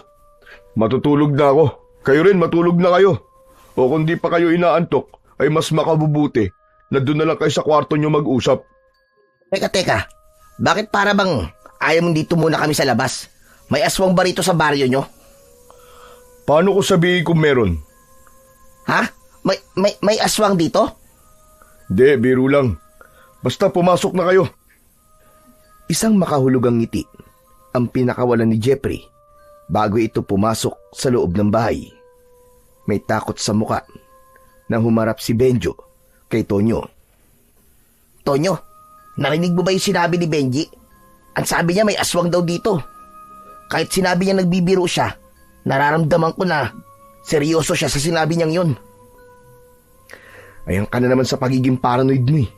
matutulog na ako. Kayo rin matulog na kayo. O kung di pa kayo inaantok, ay mas makabubuti na doon na lang kayo sa kwarto nyo mag-usap. Teka. Bakit para bang ayaw mo dito muna kami sa labas? May aswang ba rito sa baryo nyo? Paano ko sabihin kung meron? Ha? May aswang dito? Di, biro lang. Basta pumasok na kayo. Isang makahulugang ngiti ang pinakawalan ni Jeffrey bago ito pumasok sa loob ng bahay. May takot sa muka nang humarap si Benjo kay Tonyo. Tonyo, narinig mo ba yung sinabi ni Benji? Ang sabi niya may aswang daw dito. Kahit sinabi niya nagbibiro siya, nararamdaman ko na seryoso siya sa sinabi niyang yun. Ayan ka na naman sa pagiging paranoid mo eh.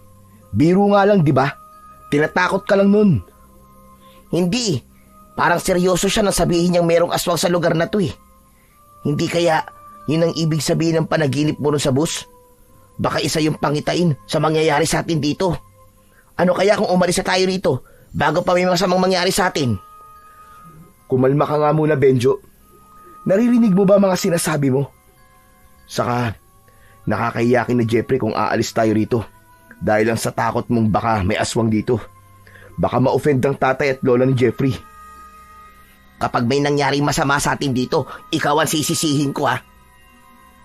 Biro nga lang, di ba? Tinatakot ka lang nun. Hindi. Parang seryoso siya nang sabihin niyang merong aswang sa lugar na to eh. Hindi kaya yun ang ibig sabihin ng panaginip mo ron sa bus? Baka isa yung pangitain sa mangyayari sa atin dito. Ano kaya kung umalis na tayo rito bago pa may masamang mangyari sa atin? Kumalma ka nga muna, Benjo. Naririnig mo ba mga sinasabi mo? Saka, nakakahiyakin na Jeffrey kung aalis tayo rito dahil lang sa takot mong baka may aswang dito. Baka ma-offend ang tatay at lola ni Jeffrey. Kapag may nangyaring masama sa atin dito, ikaw ang sisisihin ko ha.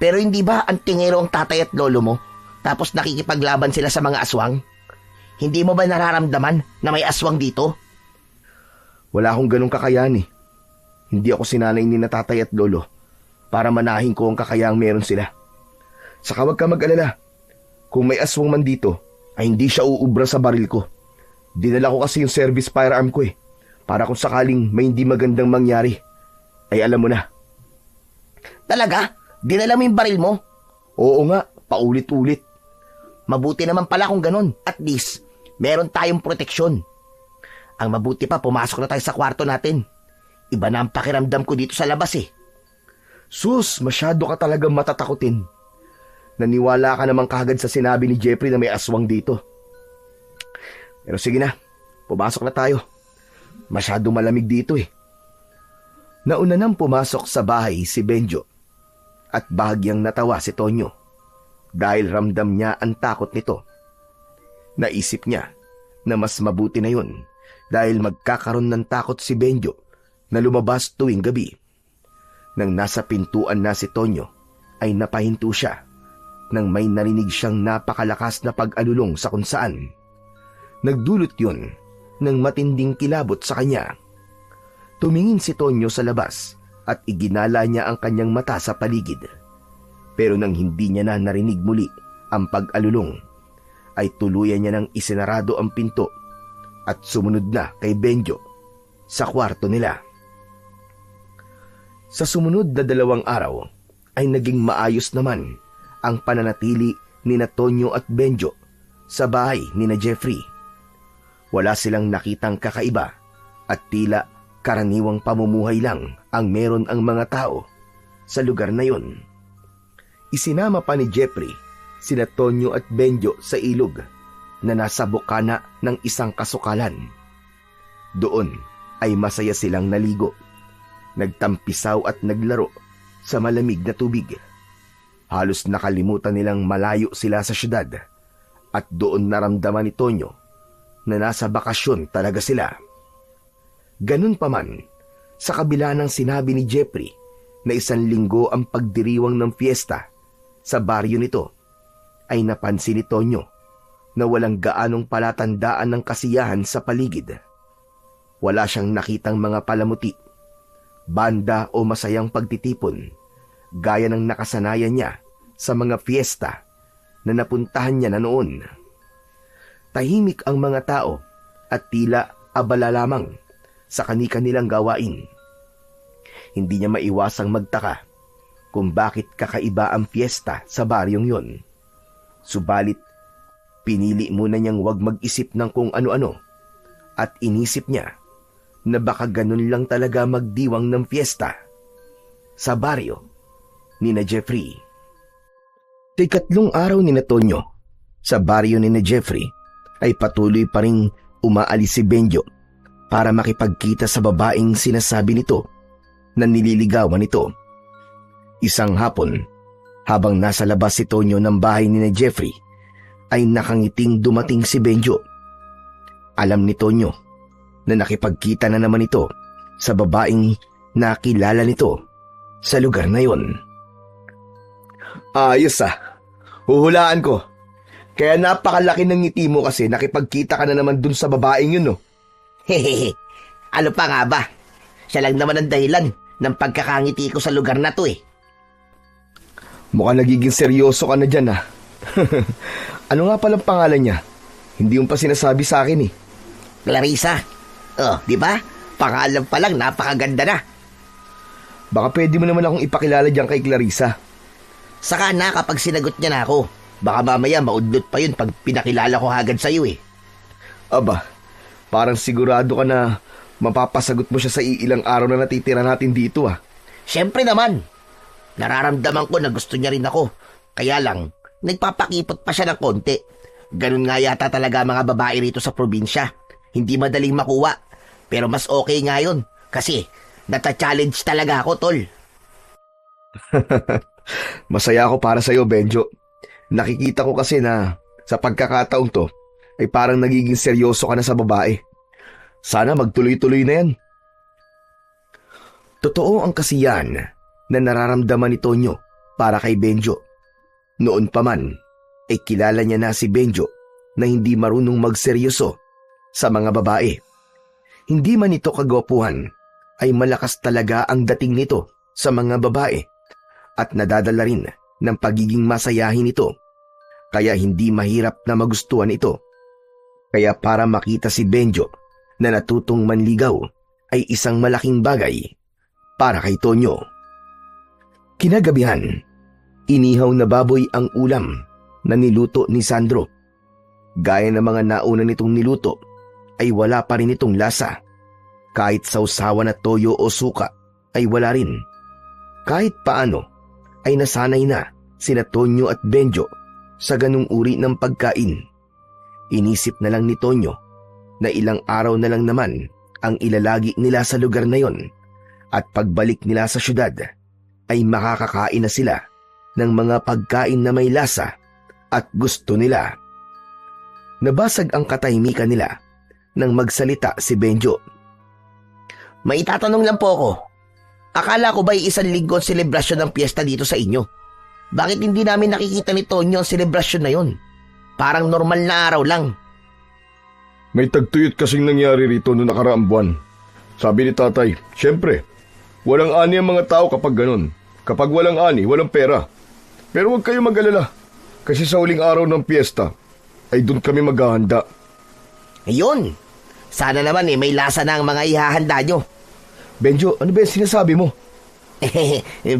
Pero hindi ba ang tingero ang tatay at lolo mo? Tapos nakikipaglaban sila sa mga aswang? Hindi mo ba nararamdaman na may aswang dito? Wala akong ganong kakayahan eh. Hindi ako sinanay ni na tatay at lolo para manahin ko ang kakayahang meron sila. Saka wag ka mag-alala. Kung may aswang man dito, ay hindi siya uubra sa baril ko. Dinala ko kasi yung service firearm ko eh. Para kung sakaling may hindi magandang mangyari, ay alam mo na. Talaga? Dinala mo yung baril mo? Oo nga, paulit-ulit. Mabuti naman pala kung ganun. At least, meron tayong proteksyon. Ang mabuti pa, pumasok na tayo sa kwarto natin. Iba na ang pakiramdam ko dito sa labas eh. Sus, masyado ka talagang matatakutin. Naniwala ka naman kagad sa sinabi ni Jeffrey na may aswang dito. Pero sige na, pumasok na tayo. Masyado malamig dito eh. Nauna nang pumasok sa bahay si Benjo at bahagyang natawa si Tonyo dahil ramdam niya ang takot nito. Naisip niya na mas mabuti na yun dahil magkakaroon ng takot si Benjo na lumabas tuwing gabi. Nang nasa pintuan na si Tonyo ay napahinto siya nang may narinig siyang napakalakas na pag-alulong sa kung saan. Nagdulot yun ng matinding kilabot sa kanya. Tumingin si Tonyo sa labas at iginala niya ang kanyang mata sa paligid. Pero nang hindi niya na narinig muli ang pag-alulong, ay tuluyan niya nang isinarado ang pinto at sumunod na kay Benjo sa kwarto nila. Sa sumunod na 2 araw ay naging maayos naman ang pananatili ni na Tonyo at Benjo sa bahay ni na Jeffrey. Wala silang nakitang kakaiba at tila karaniwang pamumuhay lang ang meron ang mga tao sa lugar na yon. Isinama pa ni Jeffrey sina Tonyo at Benjo sa ilog na nasa bukana ng isang kasukalan. Doon ay masaya silang naligo, nagtampisaw at naglaro sa malamig na tubig. Halos nakalimutan nilang malayo sila sa syudad at doon naramdaman ni Tonyo na nasa bakasyon talaga sila. Ganun pa man, sa kabila ng sinabi ni Jeffrey na 1 linggo ang pagdiriwang ng fiesta sa baryo nito, ay napansin ni Tonyo na walang gaanong palatandaan ng kasiyahan sa paligid. Wala siyang nakitang mga palamuti, banda o masayang pagtitipon, gaya ng nakasanayan niya sa mga fiesta na napuntahan niya na noon. Tahimik ang mga tao at tila abala lamang sa kani-kanilang gawain. Hindi niya maiwasang magtaka kung bakit kakaiba ang fiesta sa baryong yon. Subalit, pinili muna niyang wag mag-isip ng kung ano-ano at inisip niya na baka ganun lang talaga magdiwang ng fiesta sa baryo ni na Jeffrey. 3 araw ni na Tonyo sa baryo ni na Jeffrey ay patuloy pa ring umaalis si Benjo para makipagkita sa babaeng sinasabi nito na nililigawan nito. Isang hapon, habang nasa labas si Tonyo ng bahay ni Jeffrey, ay nakangiting dumating si Benjo. Alam ni Tonyo na nakipagkita na naman ito sa babaeng nakilala nito sa lugar na yon. Ayos huhulaan ko. Kaya napakalaki ng ngiti mo kasi nakipagkita ka na naman dun sa babaeng yun, no? Hehehe, ano pa nga ba? Siya lang naman ang dahilan ng pagkakangiti ko sa lugar na to eh. Mukhang nagiging seryoso ka na dyan, Ano nga palang pangalan niya? Hindi yung pa sinasabi sa akin eh. Clarissa. Oh, di ba? Pangalan pa lang, napakaganda na. Baka pwede mo naman akong ipakilala dyan kay Clarissa. Saka na kapag sinagot niya na ako. Baka mamaya maudlot pa yun pag pinakilala ko agad sa'yo eh. Aba, parang sigurado ka na mapapasagot mo siya sa iilang araw na natitira natin dito Siyempre naman. Nararamdaman ko na gusto niya rin ako. Kaya lang, nagpapakipot pa siya ng konti. Ganun nga yata talaga mga babae rito sa probinsya. Hindi madaling makuha. Pero mas okay nga yun. Kasi, nata-challenge talaga ako, tol. Masaya ako para sa'yo, Benjo. Nakikita ko kasi na sa pagkakataong to ay parang nagiging seryoso ka na sa babae. Sana magtuloy-tuloy na yan. Totoo ang kasiyan na nararamdaman ni Tonyo para kay Benjo. Noon pa man ay kilala niya na si Benjo na hindi marunong magseryoso sa mga babae. Hindi man ito kagwapuhan ay malakas talaga ang dating nito sa mga babae at nadadala rin ng pagiging masayahin ito. Kaya hindi mahirap na magustuhan ito. Kaya para makita si Benjo na natutong manligaw ay isang malaking bagay para kay Tonyo. Kinagabihan, inihaw na baboy ang ulam na niluto ni Sandro. Gaya ng mga nauna nitong niluto ay wala pa rin itong lasa. Kahit sausawan na toyo o suka ay wala rin. Kahit paano ay nasanay na sina Tonyo at Benjo sa ganung uri ng pagkain. Inisip na lang ni Tonyo na ilang araw na lang naman ang ilalagi nila sa lugar na yon at pagbalik nila sa syudad ay makakakain na sila ng mga pagkain na may lasa at gusto nila. Nabasag ang katahimikan nila nang magsalita si Benjo. May itatanong lang po ako. Akala ko ba'y isang linggo selebrasyon ng piyesta dito sa inyo? Bakit hindi namin nakikita ni Tonyo ang selebrasyon na yon? Parang normal na araw lang. May tagtuyot kasing nangyari rito noong nakaraang buwan. Sabi ni tatay, siyempre, walang ani ang mga tao kapag ganun. Kapag walang ani, walang pera. Pero huwag kayo mag-alala. Kasi sa huling araw ng piyesta, ay doon kami maghahanda. Ayun. Sana naman may lasa na ang mga ihahanda nyo. Benjo, ano ba yung sinasabi mo?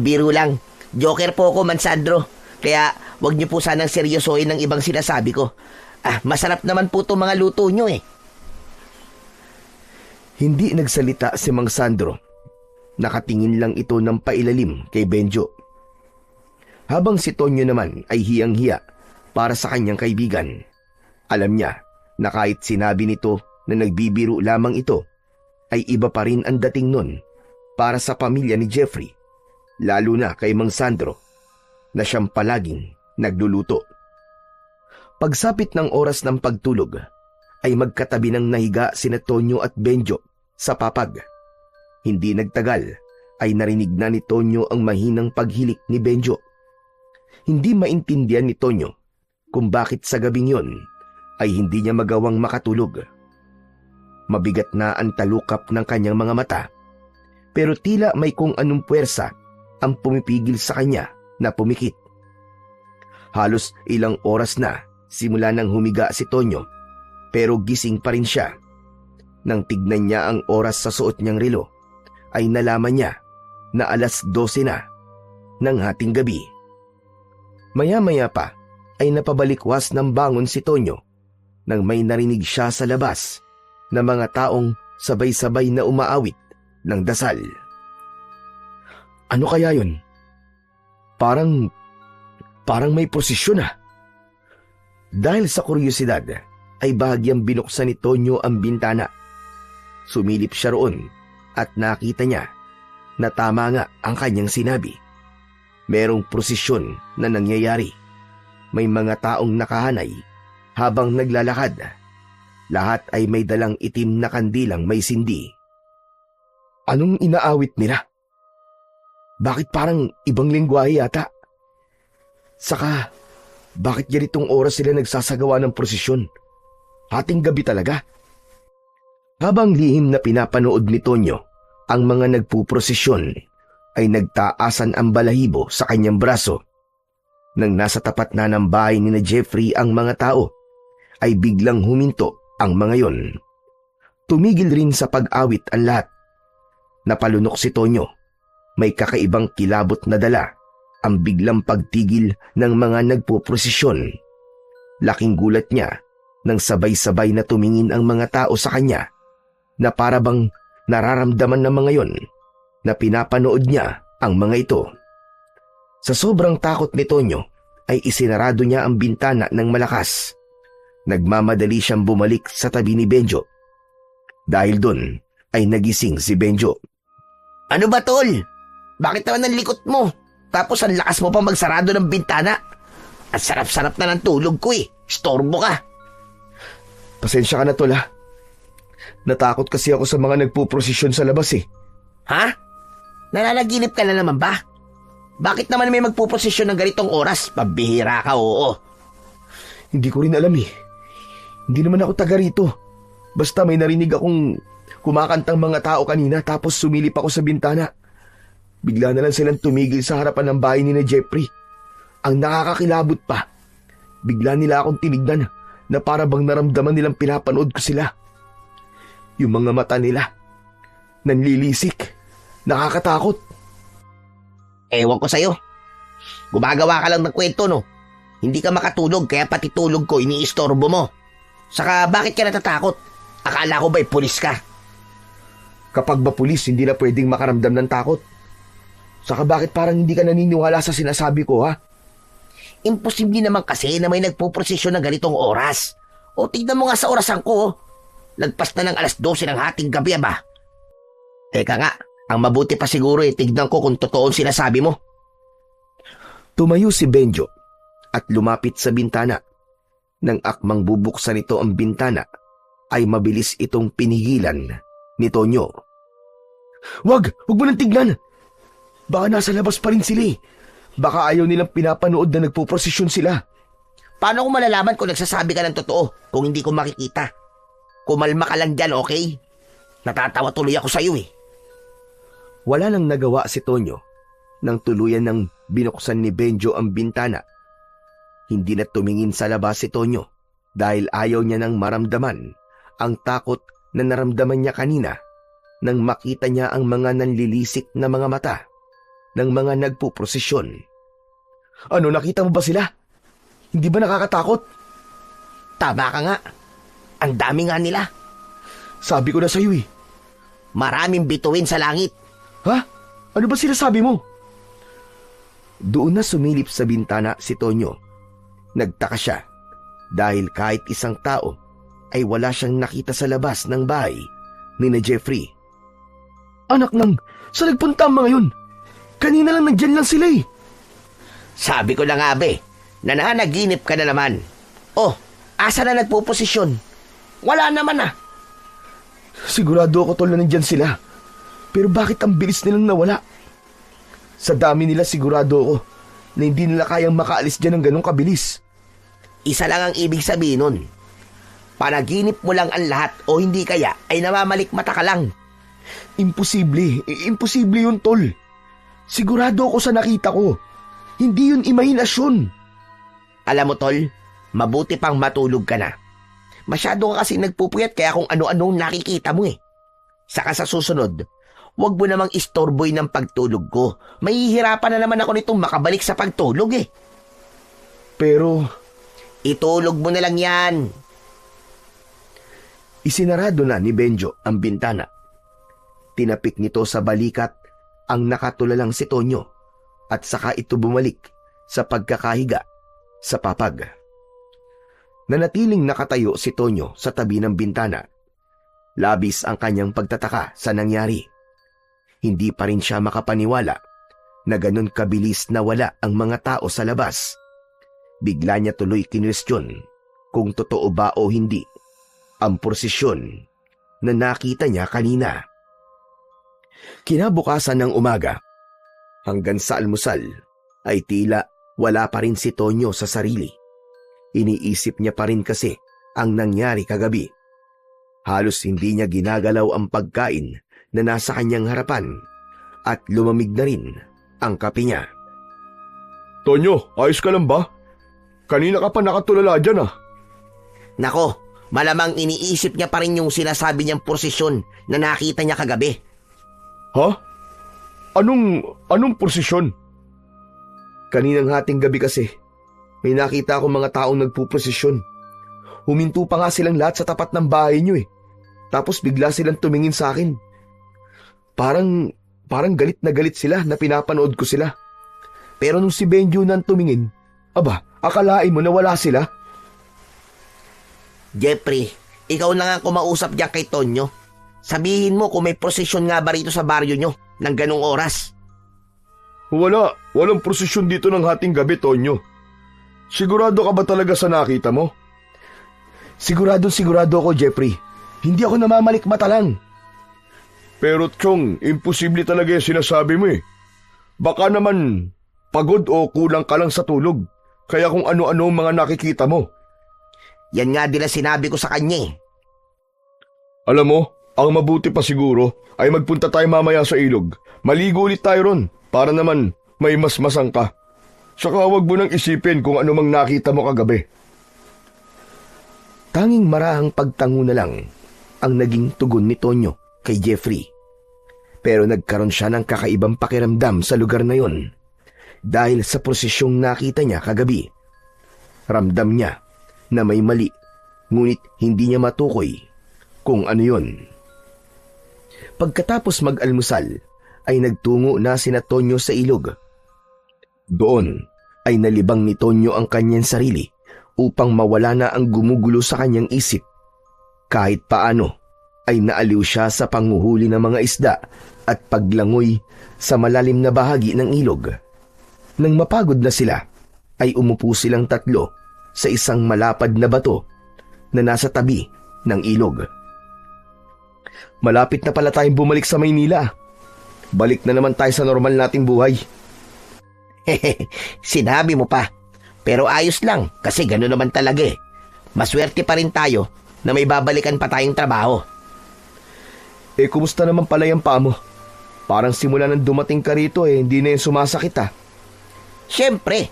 Biro lang. Joker po ako, Mansandro. Kaya wag niyo po sanang seryosohin ng ibang sinasabi ko. Masarap naman po itong mga luto nyo eh. Hindi nagsalita si Mang Sandro. Nakatingin lang ito ng pailalim kay Benjo. Habang si Tonyo naman ay hiyang-hiya para sa kanyang kaibigan. Alam niya na kahit sinabi nito na nagbibiro lamang ito, ay iba pa rin ang dating nun para sa pamilya ni Jeffrey, lalo na kay Mang Sandro, na siyang palaging nagluluto. Pagsapit ng oras ng pagtulog, ay magkatabi ng nahiga sina Tonyo at Benjo sa papag. Hindi nagtagal ay narinig na ni Tonyo ang mahinang paghilik ni Benjo. Hindi maintindihan ni Tonyo kung bakit sa gabing yon ay hindi niya magawang makatulog. Mabigat na ang talukap ng kanyang mga mata, pero tila may kung anong puwersa ang pumipigil sa kanya na pumikit. Halos ilang oras na simula nang humiga si Tonyo, pero gising pa rin siya. Nang tignan niya ang oras sa suot niyang relo, ay nalaman niya na 12:00 na ng hating gabi. Maya-maya pa ay napabalikwas ng bangon si Tonyo nang may narinig siya sa labas na mga taong sabay-sabay na umaawit ng dasal. Ano kaya yun? Parang may prosesyon Dahil sa kuryosidad ay bahagyang binuksan ni Tonyo ang bintana. Sumilip siya roon at nakita niya na tama nga ang kanyang sinabi. Merong prosesyon na nangyayari. May mga taong nakahanay habang naglalakad. Lahat ay may dalang itim na kandilang may sindi. Anong inaawit nila? Bakit parang ibang lengguwahe yata? Saka, bakit ganitong oras sila nagsasagawa ng prosesyon? Hating gabi talaga. Habang lihim na pinapanood ni Tonyo ang mga nagpuprosesyon, ay nagtaasan ang balahibo sa kanyang braso. Nang nasa tapat na ng bahay ni na Jeffrey ang mga tao, ay biglang huminto ang mga yon. Tumigil rin sa pag-awit ang lahat. Napalunok si Tonyo. May kakaibang kilabot na dala ang biglang pagtigil ng mga nagpuprosesyon. Laking gulat niya nang sabay-sabay na tumingin ang mga tao sa kanya na parabang nararamdaman ng mga yon na pinapanood niya ang mga ito. Sa sobrang takot ni Tonyo ay isinarado niya ang bintana ng malakas. Nagmamadali siyang bumalik sa tabi ni Benjo. Dahil doon ay nagising si Benjo. Ano ba, tol? Bakit naman ang likot mo? Tapos ang lakas mo pa magsarado ng bintana. At sarap-sarap na ng tulog ko eh. Storbo ka. Pasensya ka na, tol, ha? Natakot kasi ako sa mga nagpuprosesyon sa labas eh. Ha? Nananaginip ka na naman ba? Bakit naman may magpuprosesyon ng ganitong oras? Pabihira ka, oo. Hindi ko rin alam eh. Hindi naman ako taga rito. Basta may narinig akong kumakantang mga tao kanina tapos sumilip ako sa bintana. Bigla na lang silang tumigil sa harapan ng bahay ni na Jeffrey. Ang nakakakilabot pa, bigla nila akong tinignan na para bang naramdaman nilang pinapanood ko sila. Yung mga mata nila, nanlilisik, nakakatakot. Ewan ko sa'yo. Gumagawa ka lang ng kwento, no? Hindi ka makatulog kaya pati tulog ko iniistorbo mo. Saka bakit ka natatakot? Akala ko ba'y pulis ka? Kapag ba pulis, hindi na pwedeng makaramdam ng takot. Saka bakit parang hindi ka naniniwala sa sinasabi ko, ha? Imposible naman kasi na may nagpuprosesyon ng ganitong oras. O tignan mo nga sa orasan ko. Lagpas na ng 12:00 ng hating gabi, ba? Teka nga, ang mabuti pa siguro tignan ko kung totoo ang sinasabi mo. Tumayo si Benjo at lumapit sa bintana. Nang akmang bubuksan ito ang bintana, ay mabilis itong pinigilan ni Tonyo. Wag mo nang tignan! Baka nasa labas pa rin sila eh. Baka ayaw nilang pinapanood na nagpuprosesyon sila. Paano ko malalaman kung nagsasabi ka ng totoo kung hindi ko makikita? Kumalma ka lang dyan, okay? Natatawa tuloy ako sa'yo eh. Wala nang nagawa si Tonyo nang tuluyan ng binuksan ni Benjo ang bintana. Hindi na tumingin sa labas si Tonyo dahil ayaw niya nang maramdaman ang takot na naramdaman niya kanina nang makita niya ang mga nanlilisik na mga mata ng mga nagpuprosesyon. Ano, nakita mo ba sila? Hindi ba nakakatakot? Tama ka nga. Ang dami nga nila. Sabi ko na sa'yo eh. Maraming bituin sa langit. Ha? Ano ba sinasabi mo? Doon na sumilip sa bintana si Tonyo. Nagtaka siya dahil kahit isang tao ay wala siyang nakita sa labas ng bahay ni na Jeffrey. Anak nang, saan nagpunta ang mga yun? Kanina lang nandyan lang sila eh. Sabi ko na nga be, nananaginip ka na naman. Oh, asa na nagpuposisyon? Wala naman ah. Sigurado ako tol na nandyan sila. Pero bakit ang bilis nilang nawala? Sa dami nila sigurado ako na hindi nila kayang makaalis dyan ng ganong kabilis. Isa lang ang ibig sabihin nun. Panaginip mo lang ang lahat o hindi kaya ay namamalikmata ka lang. Imposible. Imposible yun, tol. Sigurado ako sa nakita ko. Hindi yun imahinasyon. Alam mo, tol, mabuti pang matulog ka na. Masyado ka kasi nagpupuyat kaya kung ano-anong nakikita mo eh. Saka sa susunod, wag mo namang istorboy ng pagtulog ko. Mahihirapan na naman ako nitong makabalik sa pagtulog eh. Pero itulog mo na lang yan. Isinarado na ni Benjo ang bintana. Tinapik nito sa balikat ang nakatulalang si Tonyo at saka ito bumalik sa pagkakahiga sa papag. Nanatiling nakatayo si Tonyo sa tabi ng bintana. Labis ang kanyang pagtataka sa nangyari. Hindi pa rin siya makapaniwala na ganun kabilis nawala ang mga tao sa labas. Bigla niya tuloy kinwestiyon kung totoo ba o hindi ang prosesyon na nakita niya kanina. Kinabukasan ng umaga, hanggang sa almusal, ay tila wala pa rin si Tonyo sa sarili. Iniisip niya pa rin kasi ang nangyari kagabi. Halos hindi niya ginagalaw ang pagkain na nasa kanyang harapan at lumamig na rin ang kape niya. Tonyo, ayos ka lang ba? Kanina ka pa nakatulala dyan ah. Nako, malamang iniisip niya pa rin yung sinasabi niyang prosesyon na nakita niya kagabi. Ha? Anong prosesyon? Kaninang hating gabi kasi, may nakita akong mga taong nagpuprosesyon. Huminto pa nga silang lahat sa tapat ng bahay niyo eh. Tapos bigla silang tumingin sa akin. Parang galit na galit sila na pinapanood ko sila. Pero nung si Benjo nang tumingin, aba, akalain mo na wala sila? Jeffrey, ikaw na nga kumausap diyan kay Tonyo. Sabihin mo kung may prosesyon nga ba rito sa baryo nyo ng ganong oras. Walang prosesyon dito ng hating gabi, Tonyo. Sigurado ka ba talaga sa nakita mo? Sigurado ako, Jeffrey. Hindi ako namamalikmata lang. Pero Chong, imposible talaga yung sinasabi mo eh. Baka naman pagod o kulang ka lang sa tulog. Kaya kung ano-ano ang mga nakikita mo. Yan nga din ang sinabi ko sa kanya eh. Alam mo, ang mabuti pa siguro ay magpunta tayo mamaya sa ilog. Maligo ulit tayo ron para naman may masmasang ka. Saka huwag mo nang isipin kung ano mang nakita mo kagabi. Tanging marahang pagtango na lang ang naging tugon ni Tonyo kay Jeffrey. Pero nagkaroon siya ng kakaibang pakiramdam sa lugar na yon dahil sa prosesyong nakita niya kagabi. Ramdam niya na may mali, ngunit hindi niya matukoy kung ano yon. Pagkatapos mag-almusal, ay nagtungo na sina Tonyo sa ilog. Doon ay nalibang ni Tonyo ang kanyang sarili upang mawala na ang gumugulo sa kanyang isip. Kahit paano ay naaliw siya sa panghuhuli ng mga isda at paglangoy sa malalim na bahagi ng ilog. Nang mapagod na sila, ay umupo silang tatlo sa isang malapad na bato na nasa tabi ng ilog. Malapit na pala tayong bumalik sa Maynila. Balik na naman tayo sa normal nating buhay. Sinabi mo pa. Pero ayos lang kasi gano'n naman talaga eh. Maswerte pa rin tayo na may babalikan pa tayong trabaho. Kumusta naman pala yung paa mo? Parang simula nang dumating ka rito hindi na yung sumasakit ah. Siyempre,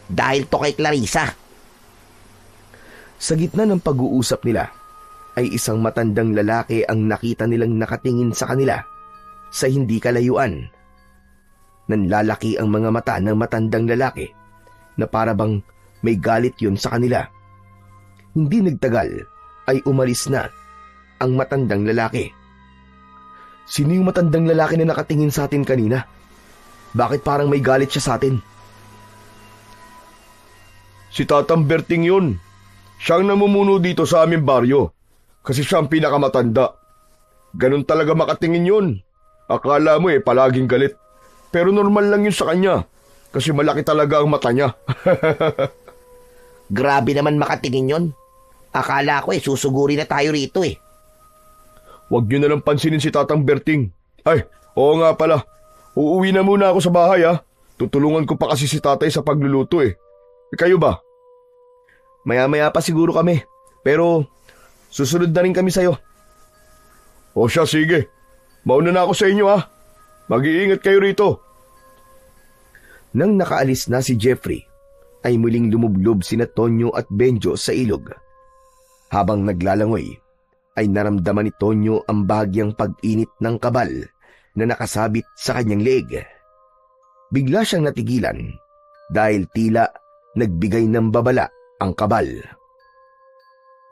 dahil to kay Clarissa. Sa gitna ng pag-uusap nila, ay isang matandang lalaki ang nakita nilang nakatingin sa kanila sa hindi kalayuan. Nanlalaki ang mga mata ng matandang lalaki na para bang may galit yun sa kanila. Hindi nagtagal ay umalis na ang matandang lalaki. Sino yung matandang lalaki na nakatingin sa atin kanina? Bakit parang may galit siya sa atin? Si Tatang Berting yun. Siyang namumuno dito sa aming baryo. Kasi siya ang pinakamatanda. Ganun talaga makatingin yun. Akala mo palaging galit. Pero normal lang yun sa kanya. Kasi malaki talaga ang mata niya. Grabe naman makatingin yon. Akala ko susuguri na tayo rito eh. Huwag niyo na lang pansinin si Tatang Berting. Ay, oo nga pala. Uuwi na muna ako sa bahay ha. Tutulungan ko pa kasi si tatay sa pagluluto eh. Kayo ba? Maya-maya pa siguro kami. Pero susunod na rin kami sa'yo. O siya, sige. Mauna na ako sa inyo ha. Mag-iingat kayo rito. Nang nakaalis na si Jeffrey, ay muling lumublob sina Tonyo at Benjo sa ilog. Habang naglalangoy, ay naramdaman ni Tonyo ang bahagyang pag-init ng kabal na nakasabit sa kanyang leeg. Bigla siyang natigilan dahil tila nagbigay ng babala ang kabal.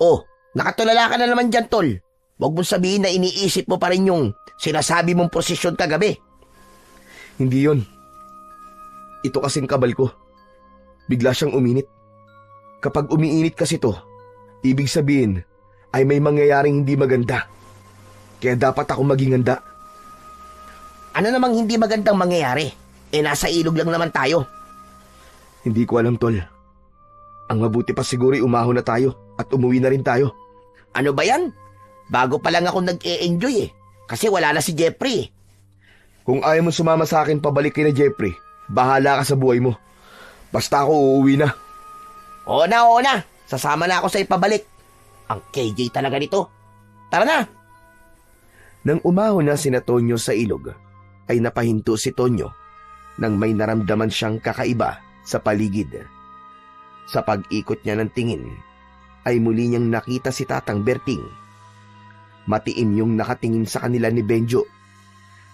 Oh, nakatulala ka na naman dyan, tol. Huwag mong sabihin na iniisip mo pa rin yung sinasabi mong prosesyon kagabi. Hindi yon. Ito kasing kabal ko. Bigla siyang uminit. Kapag umiinit kasi to, ibig sabihin ay may mangyayaring hindi maganda. Kaya dapat ako maging handa. Ano namang hindi magandang mangyayari? Nasa ilog lang naman tayo. Hindi ko alam, Tol. Ang mabuti pa siguro umahon na tayo at umuwi na rin tayo. Ano ba yan? Bago pa lang ako nag-e-enjoy kasi wala na si Jeffrey. Kung ayaw mo sumama sa akin pabalik kay na Jeffrey, bahala ka sa buhay mo. Basta ako uuwi na. Oo na. Sasama na ako sa ipabalik. Ang KJ talaga nito. Tara na. Nang umahon na sina Tonyo sa ilog, ay napahinto si Tonyo nang may naramdaman siyang kakaiba sa paligid. Sa pag-ikot niya ng tingin, ay muli niyang nakita si Tatang Berting. Matiim yung nakatingin sa kanila ni Benjo.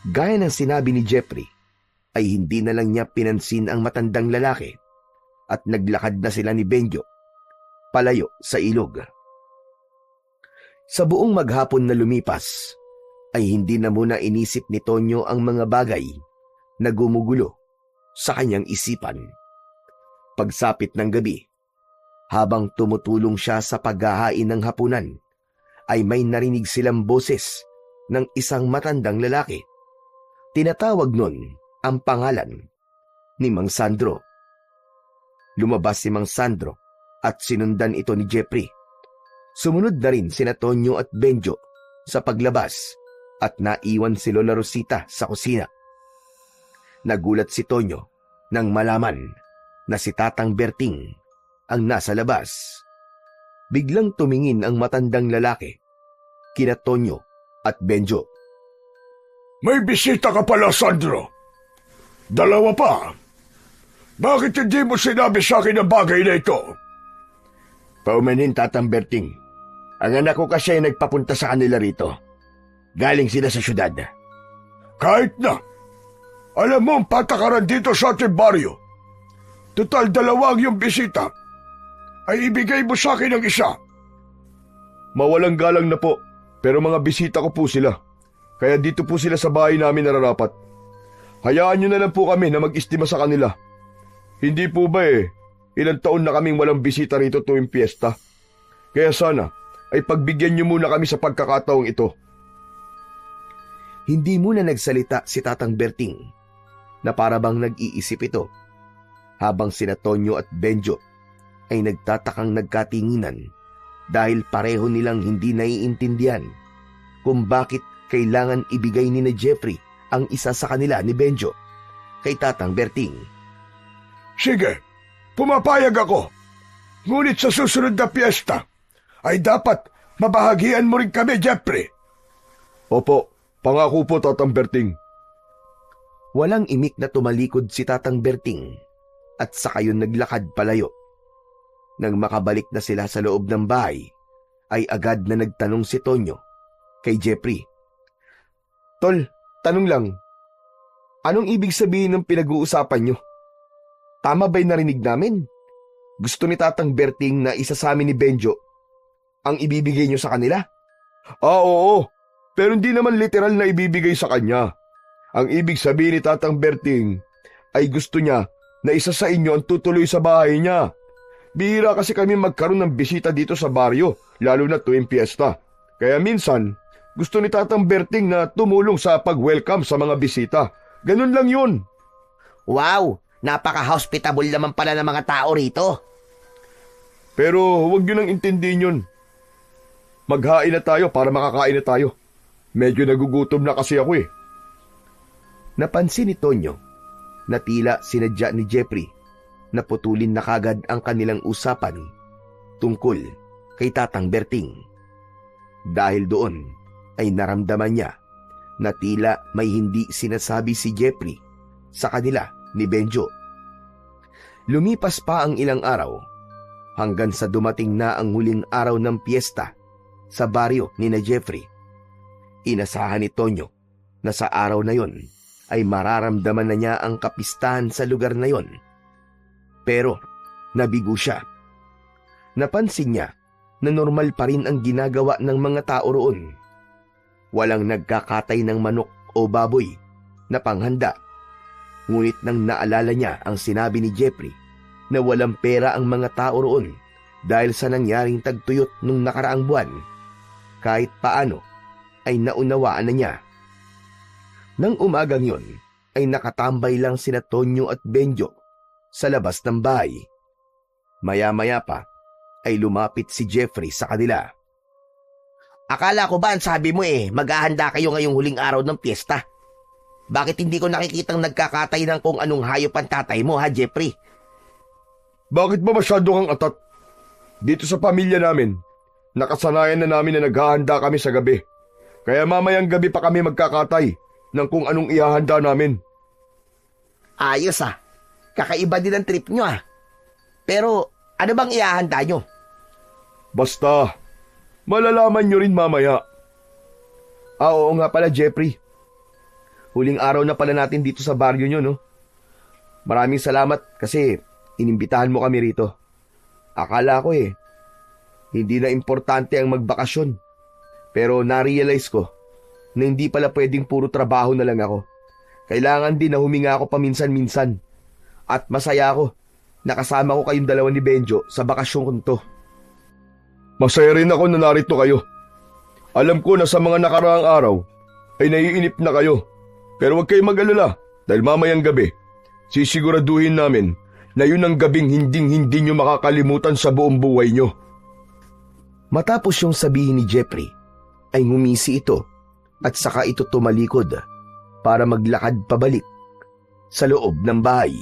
Gaya ng sinabi ni Jeffrey, ay hindi na lang niya pinansin ang matandang lalaki at naglakad na sila ni Benjo palayo sa ilog. Sa buong maghapon na lumipas, ay hindi na muna inisip ni Tonyo ang mga bagay na gumugulo sa kanyang isipan. Pagsapit ng gabi, habang tumutulong siya sa paghahain ng hapunan, ay may narinig silang boses ng isang matandang lalaki. Tinatawag nun ang pangalan ni Mang Sandro. Lumabas si Mang Sandro at sinundan ito ni Jeffrey. Sumunod na rin sina Tonyo at Benjo sa paglabas at naiwan si Lola Rosita sa kusina. Nagulat si Tonyo nang malaman na si Tatang Berting ang nasa labas. Biglang tumingin ang matandang lalaki kina Tonyo at Benjo. May bisita ka pala, Sandro. Dalawa pa. Bakit hindi mo sinabi sa akin ang bagay na ito? Paumanin, Tatang Berting. Ang anak ko kasi ay nagpapunta sa kanila rito. Galing sila sa syudad. Kahit na. Alam mo ang patakaran dito sa ating baryo. Total 2 ang iyong bisita. Ay ibigay mo sa akin ang isa. Mawalang galang na po. Pero mga bisita ko po sila. Kaya dito po sila sa bahay namin nararapat. Hayaan nyo na lang po kami na mag-istima sa kanila. Hindi po ba ilang taon na kaming walang bisita rito tuwing piyesta. Kaya sana ay pagbigyan nyo muna kami sa pagkakataong ito. Hindi muna nagsalita si Tatang Berting na parabang nag-iisip ito habang sina Tonyo at Benjo ay nagtatakang nagkatinginan dahil pareho nilang hindi naiintindihan kung bakit kailangan ibigay ni na Jeffrey ang isa sa kanila ni Benjo kay Tatang Berting. Sige, pumapayag ako. Ngunit sa susunod na piyesta ay dapat mabahagian mo rin kami, Jeffrey. Opo, pangako po, Tatang Berting. Walang imik na tumalikod si Tatang Berting at saka yun naglakad palayo. Nang makabalik na sila sa loob ng bahay, ay agad na nagtanong si Tonyo kay Jeffrey. Tol, tanong lang, anong ibig sabihin ng pinag-uusapan nyo? Tama ba'y narinig namin? Gusto ni Tatang Berting na isa sa amin ni Benjo ang ibibigay nyo sa kanila? Oo, pero hindi naman literal na ibibigay sa kanya. Ang ibig sabihin ni Tatang Berting ay gusto niya na isa sa inyo ang tutuloy sa bahay niya. Bihira kasi kami magkaroon ng bisita dito sa baryo, lalo na tuwing piyesta. Kaya minsan, gusto ni Tatang Berting na tumulong sa pag-welcome sa mga bisita. Ganun lang yun. Wow, napaka-hospitable naman pala ng mga tao rito. Pero huwag nyo nang intindihin yun. Maghain na tayo para makakain na tayo. Medyo nagugutom na kasi ako . Napansin ni Tonyo na tila sinadya ni Jeffrey na putulin na kagad ang kanilang usapan tungkol kay Tatang Berting. Dahil doon ay naramdaman niya na tila may hindi sinasabi si Jeffrey sa kanila ni Benjo. Lumipas pa ang ilang araw hanggang sa dumating na ang huling araw ng piyesta sa baryo ni na Jeffrey. Inasahan ni Tonyo na sa araw na yon ay mararamdaman na niya ang kapistahan sa lugar na yon. Pero nabigo siya. Napansin niya na normal pa rin ang ginagawa ng mga tao roon. Walang nagkakatay ng manok o baboy na panghanda. Ngunit nang naalala niya ang sinabi ni Jeffrey na walang pera ang mga tao roon dahil sa nangyaring tagtuyot nung nakaraang buwan, kahit paano ay naunawaan na niya. Nang umagang yun, ay nakatambay lang sina Tonyo at Benjo sa labas ng bahay. Maya-maya pa ay lumapit si Jeffrey sa kanila. Akala ko ba ang sabi mo maghahanda kayo ngayong huling araw ng piyesta? Bakit hindi ko nakikitang nagkakatay ng kung anong hayop ang tatay mo, ha, Jeffrey? Bakit ba masyado kang atat? Dito sa pamilya namin, nakasanayan na namin na naghahanda kami sa gabi. Kaya mamayang gabi pa kami magkakatay ng kung anong ihahanda namin. Ayos kakaiba din ang trip nyo Pero ano bang ihahanda nyo? Basta, malalaman nyo rin mamaya. Oo nga pala, Jeffrey. Huling araw na pala natin dito sa baryo nyo, no? Maraming salamat kasi inimbitahan mo kami rito. Akala ko hindi na importante ang magbakasyon. Pero na-realize ko na hindi pala pwedeng puro trabaho na lang ako. Kailangan din na huminga ako paminsan-minsan. At masaya ako na kasama ko kayong dalawa ni Benjo sa bakasyon ko to. Masaya rin ako na narito kayo. Alam ko na sa mga nakaraang araw ay naiinip na kayo. Pero huwag kayong mag-alala dahil mamayang gabi, sisiguraduhin namin na yun ang gabing hinding-hindi nyo makakalimutan sa buong buhay nyo. Matapos yung sabihin ni Jeffrey, ay ngumisi ito at saka ito tumalikod para maglakad pabalik sa loob ng bahay.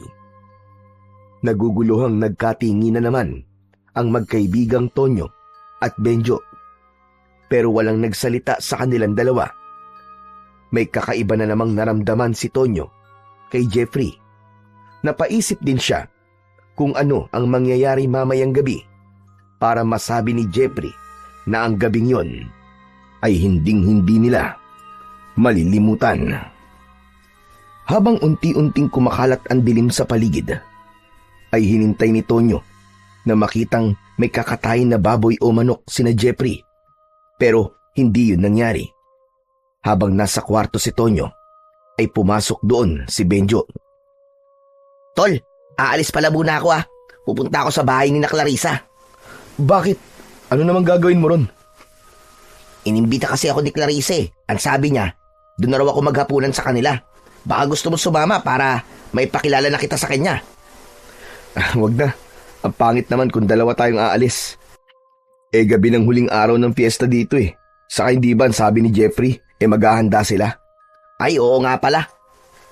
Naguguluhang nagkatingin na naman ang magkaibigang Tonyo at Benjo. Pero walang nagsalita sa kanilang dalawa. May kakaiba na namang naramdaman si Tonyo kay Jeffrey. Napaisip din siya kung ano ang mangyayari mamayang gabi para masabi ni Jeffrey na ang gabing yon ay hinding-hindi nila malilimutan. Habang unti-unting kumakalat ang dilim sa paligid, ay hinintay ni Tonyo na makitang may kakatayin na baboy o manok sina Jeffrey. Pero hindi yun nangyari. Habang nasa kwarto si Tonyo, ay pumasok doon si Benjo. Tol, aalis pala muna ako Pupunta ako sa bahay ni na Clarissa. Bakit? Ano naman gagawin mo ron? Inimbita kasi ako ni Clarissa Ang sabi niya, doon na raw ako maghapunan sa kanila. Baka gusto mo sumama para may pakilala na kita sa kanya. Wag na. Ang pangit naman kung dalawa tayong aalis. Gabi ng huling araw ng fiesta dito Saka hindi ba sabi ni Jeffrey, maghahanda sila? Ay, oo nga pala.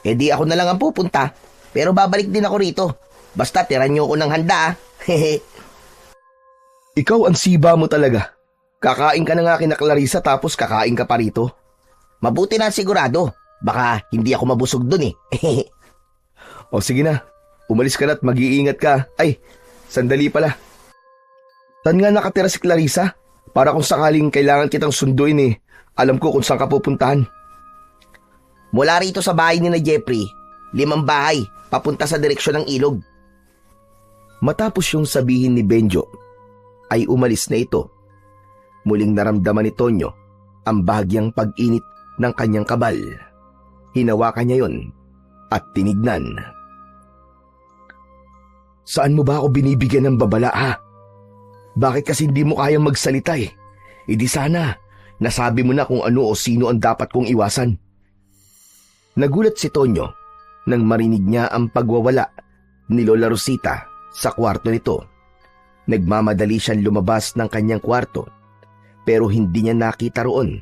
Di ako na lang ang pupunta. Pero babalik din ako rito. Basta tiran niyo ako ng handa Ikaw ang siba mo talaga. Kakain ka na nga kina Clarissa tapos kakain ka pa rito. Mabuti na sigurado. Baka hindi ako mabusog dun O sige na. Umalis ka na at mag-iingat ka. Ay, sandali pala. Saan nga nakatira si Clarissa? Para kung sakaling kailangan kitang sunduin alam ko kung saan ka pupuntahan. Mula rito sa bahay ni na Jeffrey, 5 bahay, papunta sa direksyon ng ilog. Matapos yung sabihin ni Benjo, ay umalis na ito. Muling naramdaman ni Tonyo ang bahagyang pag-init ng kanyang kabal. Hinawakan niya yon at tinignan. Saan mo ba ako binibigyan ng babala Bakit kasi hindi mo kayang magsalita Di sana, nasabi mo na kung ano o sino ang dapat kong iwasan. Nagulat si Tonyo nang marinig niya ang pagwawala ni Lola Rosita sa kwarto nito. Nagmamadali siyang lumabas ng kanyang kwarto pero hindi niya nakita roon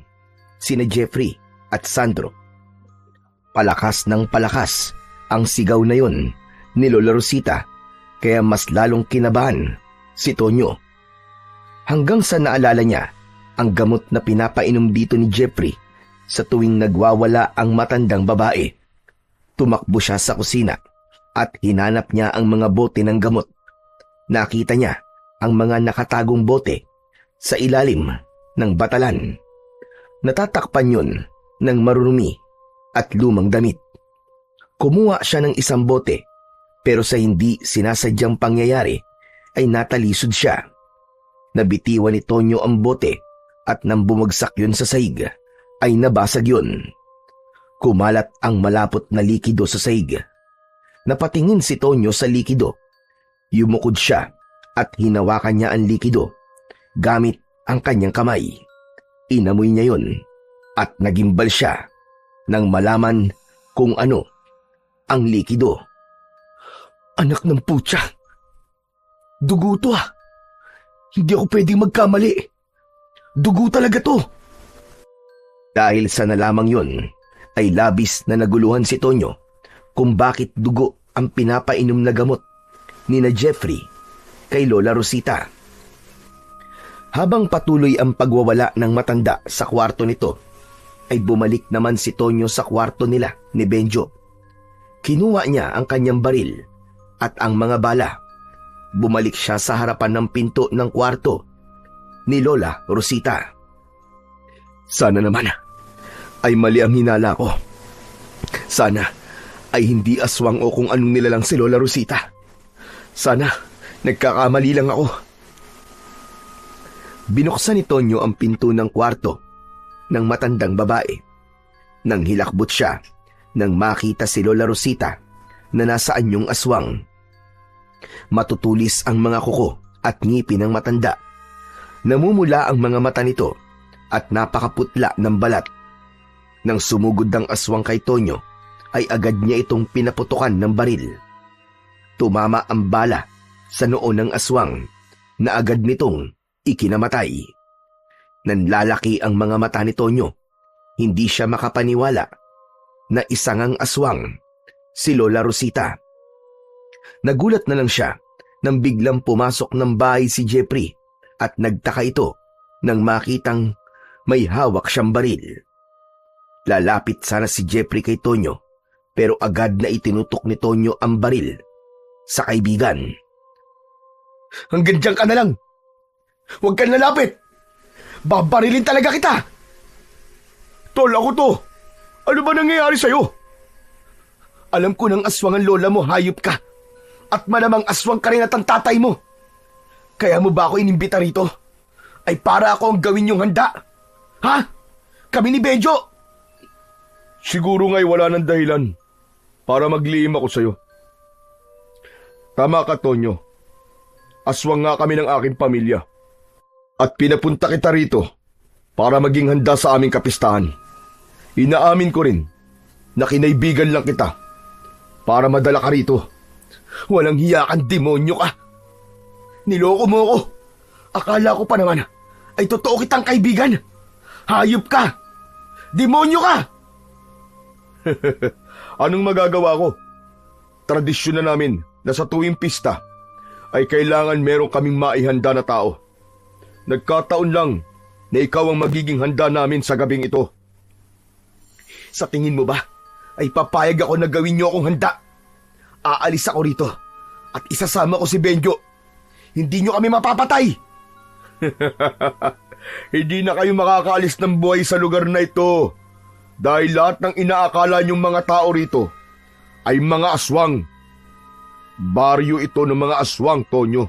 sina Jeffrey at Sandro. Palakas ng palakas ang sigaw na yon ni Lola Rosita kaya mas lalong kinabahan si Tonyo. Hanggang sa naalala niya ang gamot na pinapainom dito ni Jeffrey sa tuwing nagwawala ang matandang babae. Tumakbo siya sa kusina at hinanap niya ang mga bote ng gamot. Nakita niya ang mga nakatagong bote sa ilalim ng batalan. Natatakpan yun ng marurumi at lumang damit. Kumuha siya ng isang bote pero sa hindi sinasadyang pangyayari ay natalisod siya. Nabitiwan ni Tonyo ang bote at nang bumagsak yun sa sahig ay nabasag yun. Kumalat ang malapot na likido sa sahig. Napatingin si Tonyo sa likido. Yumukod siya at hinawakan niya ang likido gamit ang kanyang kamay. Inamoy niya yun at nagimbal siya nang malaman kung ano ang likido. Anak ng putya! Dugo to ah! Hindi ako pwedeng magkamali. Dugo talaga to! Dahil sa nalamang yun, ay labis na naguluhan si Tonyo kung bakit dugo ang pinapainom na gamot ni na Jeffrey kay Lola Rosita. Habang patuloy ang pagwawala ng matanda sa kwarto nito, ay bumalik naman si Tonyo sa kwarto nila ni Benjo. Kinuha niya ang kanyang baril at ang mga bala. Bumalik siya sa harapan ng pinto ng kwarto ni Lola Rosita. Sana naman ay mali ang hinala ko. Sana ay hindi aswang o kung anong nilalang si Lola Rosita. Sana nagkakamali lang ako. Binuksan ni Tonyo ang pinto ng kwarto ng matandang babae. Nang hilakbot siya, nang makita si Lola Rosita na nasa anyong aswang. Matutulis ang mga kuko at ngipin ng matanda. Namumula ang mga mata nito at napakaputla ng balat. Nang sumugod ang aswang kay Tonyo, ay agad niya itong pinaputukan ng baril. Tumama ang bala sa noo ng aswang na agad nitong ikinamatay. Nanlalaki ang mga mata ni Tonyo. Hindi siya makapaniwala na isangang aswang si Lola Rosita. Nagulat na lang siya nang biglang pumasok ng bahay si Jeffrey at nagtaka ito nang makitang may hawak siyang baril. Lalapit sana si Jeffrey kay Tonyo pero agad na itinutok ni Tonyo ang baril sa kaibigan. Hanggang diyan ka na lang! Huwag kang lalapit! Babarilin talaga kita! Tol, ako to! Ano ba nangyayari sa'yo? Alam ko ng aswang ang lola mo, hayop ka. At malamang aswang ka rin at ang tatay mo. Kaya mo ba ako inimbita rito? Ay para ako ang gawin yung handa? Ha? Kami ni Benjo? Siguro nga'y wala ng dahilan para maglihim ako sa'yo. Tama ka, Tonyo. Aswang nga kami ng aking pamilya. At pinapunta kita rito para maging handa sa aming kapistahan. Inaamin ko rin na kinaibigan lang kita para madala ka rito. Walang hiya kang demonyo ka. Niloko mo ako. Akala ko pa naman ay totoo kitang kaibigan. Hayop ka. Demonyo ka. Anong magagawa ko? Tradisyon na namin na sa tuwing pista ay kailangan meron kaming maihanda na tao. Nagkataon lang na ikaw ang magiging handa namin sa gabing ito. Sa tingin mo ba ay papayag ako na gawin niyo akong handa? Aalis ako rito at isasama ko si Benjo. Hindi niyo kami mapapatay. Hindi na kayo makakaalis ng buhay sa lugar na ito dahil lahat ng inaakala niyong mga tao rito ay mga aswang. Baryo ito ng mga aswang, Tonyo.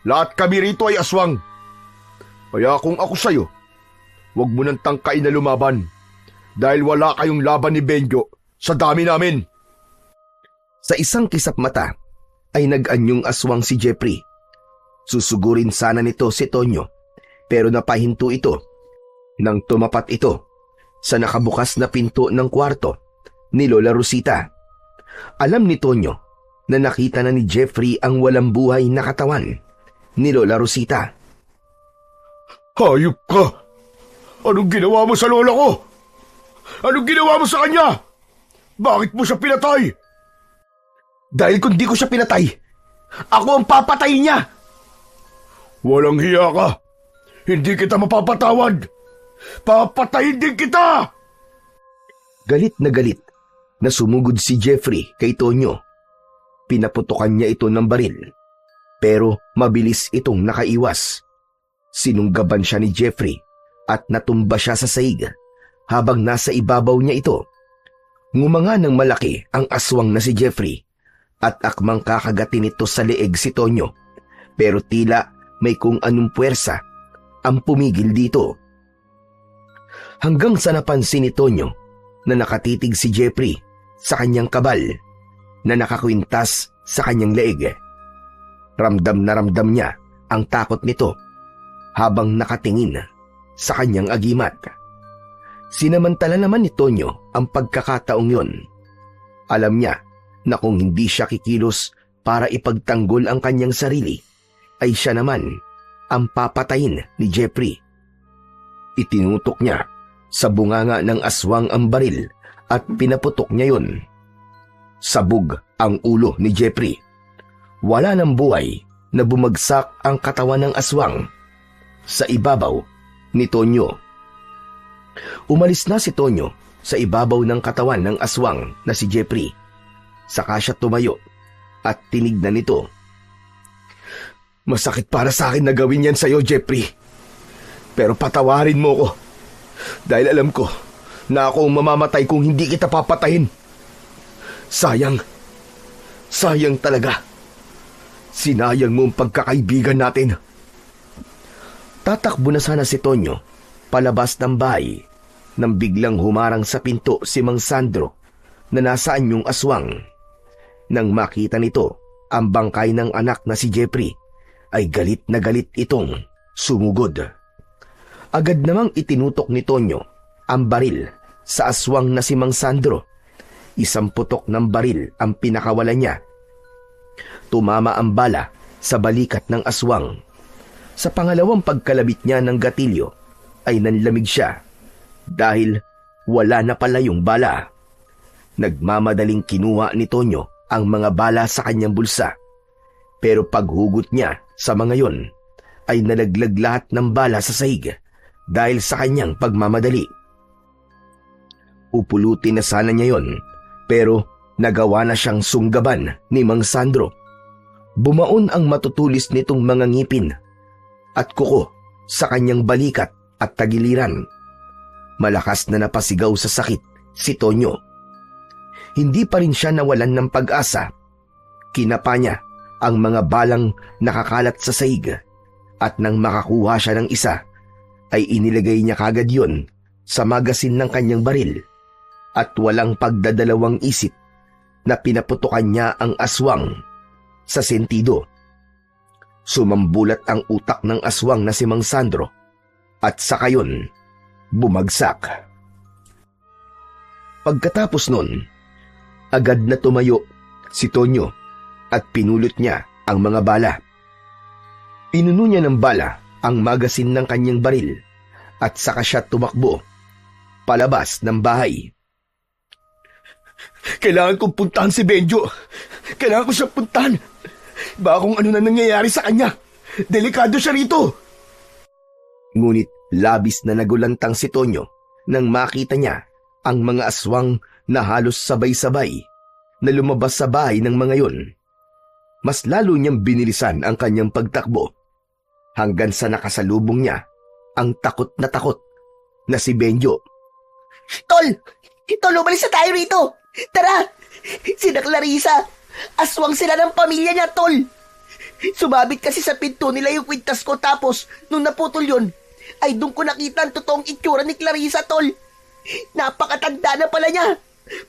Lahat kami rito ay aswang. Kaya kung ako sa'yo, huwag mo nang tangkain na lumaban dahil wala kayong laban ni Benjo sa dami namin. Sa isang kisap mata ay nag-anyong aswang si Jeffrey. Susugurin sana nito si Tonyo pero napahinto ito nang tumapat ito sa nakabukas na pinto ng kwarto ni Lola Rosita. Alam ni Tonyo na nakita na ni Jeffrey ang walang buhay na katawan ni Lola Rosita. Hayop ka! Anong ginawa mo sa lola ko? Anong ginawa mo sa kanya? Bakit mo siya pinatay? Dahil kung di ko siya pinatay, ako ang papatayin niya! Walang hiya ka! Hindi kita mapapatawad! Papatayin din kita! Galit na sumugod si Jeffrey kay Tonyo. Pinaputukan niya ito ng baril, pero mabilis itong nakaiwas. Sinunggaban siya ni Jeffrey at natumba siya sa saig habang nasa ibabaw niya ito. Ngumanga ng malaki ang aswang na si Jeffrey at akmang kakagatin ito sa leeg si Tonyo pero tila may kung anong puwersa ang pumigil dito. Hanggang sa napansin ni Tonyo na nakatitig si Jeffrey sa kanyang kabal na nakakwintas sa kanyang leeg. Ramdam na ramdam niya ang takot nito habang nakatingin sa kanyang agimat. Sinamantala naman ni Tonyo ang pagkakataong yon. Alam niya na kung hindi siya kikilos para ipagtanggol ang kanyang sarili, ay siya naman ang papatayin ni Jeffrey. Itinutok niya sa bunganga ng aswang ang baril at pinaputok niya yon. Sabog ang ulo ni Jeffrey. Wala ng buhay na bumagsak ang katawan ng aswang sa ibabaw ni Tonyo. Umalis na si Tonyo sa ibabaw ng katawan ng aswang na si Jeffrey. Saka siya tumayo at tinignan nito. Masakit para sa akin na gawin yan sa'yo, Jeffrey. Pero patawarin mo ko. Dahil alam ko na ako ang mamamatay kung hindi kita papatayin. Sayang. Sayang talaga. Sinayang mo ang pagkakaibigan natin. Tatakbo na sana si Tonyo palabas ng bahay nang biglang humarang sa pinto si Mang Sandro na nasaan yung aswang. Nang makita nito ang bangkay ng anak na si Jeffrey, ay galit na galit itong sumugod. Agad namang itinutok ni Tonyo ang baril sa aswang na si Mang Sandro. Isang putok ng baril ang pinakawalan niya. Tumama ang bala sa balikat ng aswang. Sa pangalawang pagkalabit niya ng gatilyo ay nanlamig siya dahil wala na pala yung bala. Nagmamadaling kinuha ni Tonyo ang mga bala sa kanyang bulsa. Pero paghugot niya sa mga yon ay nalaglag lahat ng bala sa sahig dahil sa kanyang pagmamadali. Upulutin na sana niya yon pero nagawa na siyang sunggaban ni Mang Sandro. Bumaon ang matutulis nitong mga ngipin at kuko sa kanyang balikat at tagiliran. Malakas na napasigaw sa sakit si Tonyo. Hindi pa rin siya nawalan ng pag-asa. Kinapa niya ang mga balang nakakalat sa sahig at nang makakuha siya ng isa, ay inilagay niya kagad yon sa magasin ng kanyang baril at walang pagdadalawang isip na pinaputukan niya ang aswang sa sentido. Sumambulat ang utak ng aswang na si Mang Sandro at sa kayon bumagsak. Pagkatapos nun, agad na tumayo si Tonyo at pinulot niya ang mga bala. Pinuno niya ng bala ang magasin ng kanyang baril at saka siya tumakbo palabas ng bahay. Kailangan kong puntahan si Benjo. Kailangan ko siyang puntahan. Baka kung ano na nangyayari sa kanya. Delikado siya rito. Ngunit labis na nagulantang si Tonyo nang makita niya ang mga aswang na halos sabay-sabay na lumabas sa bahay ng mga yon. Mas lalo niyang binilisan ang kanyang pagtakbo hanggang sa nakasalubong niya ang takot na si Benjo. Tol! Tol, umalis na tayo rito! Tara! Sina Clarissa! Aswang sila ng pamilya niya, Tol! Sumabit kasi sa pinto nila yung kwintas ko tapos nung naputol yun, ay doon ko nakita ang totoong itsura ni Clarissa, Tol. Napakatanda na pala niya.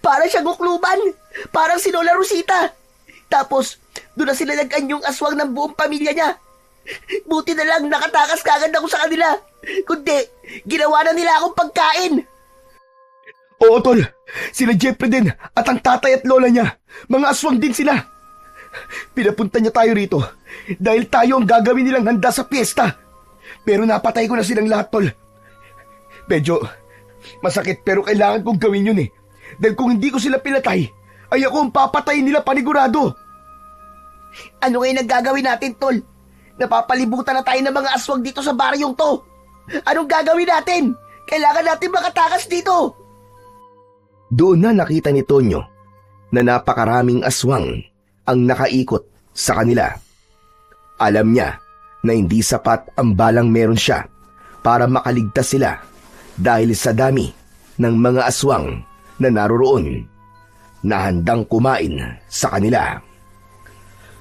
Parang siyang gukluban. Parang si Lola Rosita. Tapos, doon na sila nag-anyong aswang ng buong pamilya niya. Buti na lang nakatakas kagad ako sa kanila. Kundi, ginawa na nila akong pagkain. Oo, Tol. Sila Jeffrey din at ang tatay at lola niya. Mga aswang din sila. Pinapunta niya tayo rito dahil tayo ang gagawin nilang handa sa piyesta. Pero napatay ko na silang lahat, Tol. Medyo masakit pero kailangan kong gawin yun eh. Dahil kung hindi ko sila pinatay, ay ako ang papatayin nila panigurado. Ano ngayon ang gagawin natin, Tol? Napapalibutan na tayo ng mga aswang dito sa baryong to. Anong gagawin natin? Kailangan natin makatakas dito. Doon na nakita ni Tonyo na napakaraming aswang ang nakaikot sa kanila. Alam niya na hindi sapat ang balang meron siya para makaligtas sila dahil sa dami ng mga aswang na naroroon na handang kumain sa kanila.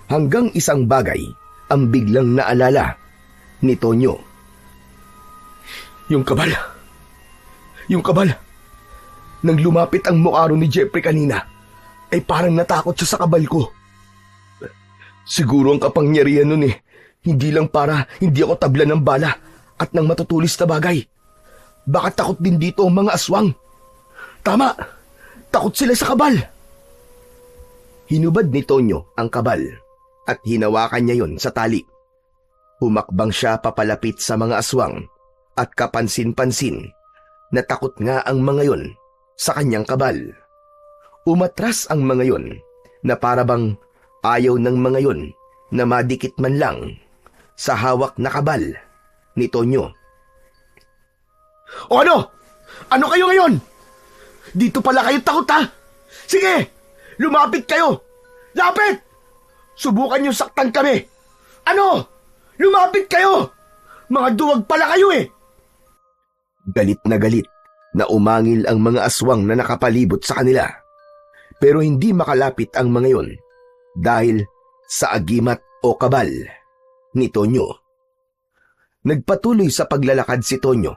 Hanggang isang bagay ang biglang naalala ni Tonyo. Yung kabal. Nang lumapit ang mukha ni Jeffrey kanina, ay parang natakot siya sa kabal ko. Siguro ang kapangyarihan nun hindi lang para hindi ako tabla ng bala at ng matutulis na bagay. Baka takot din dito ang mga aswang. Tama, takot sila sa kabal. Hinubad ni Tonyo ang kabal at hinawakan niya yon sa tali. Humakbang siya papalapit sa mga aswang at kapansin-pansin na takot nga ang mga yon sa kanyang kabal. Umatras ang mga yon na parabang ayaw ng mga yon na madikit man lang sa hawak na kabal ni Tonyo. O ano? Ano kayo ngayon? Dito pala kayo takot ha? Sige, lumapit kayo! Lapit! Subukan niyo saktan kami! Ano? Lumapit kayo! Mga duwag pala kayo eh! Galit na umangil ang mga aswang na nakapalibot sa kanila. Pero hindi makalapit ang mga yon dahil sa agimat o kabal ni Tonyo. Nagpatuloy sa paglalakad si Tonyo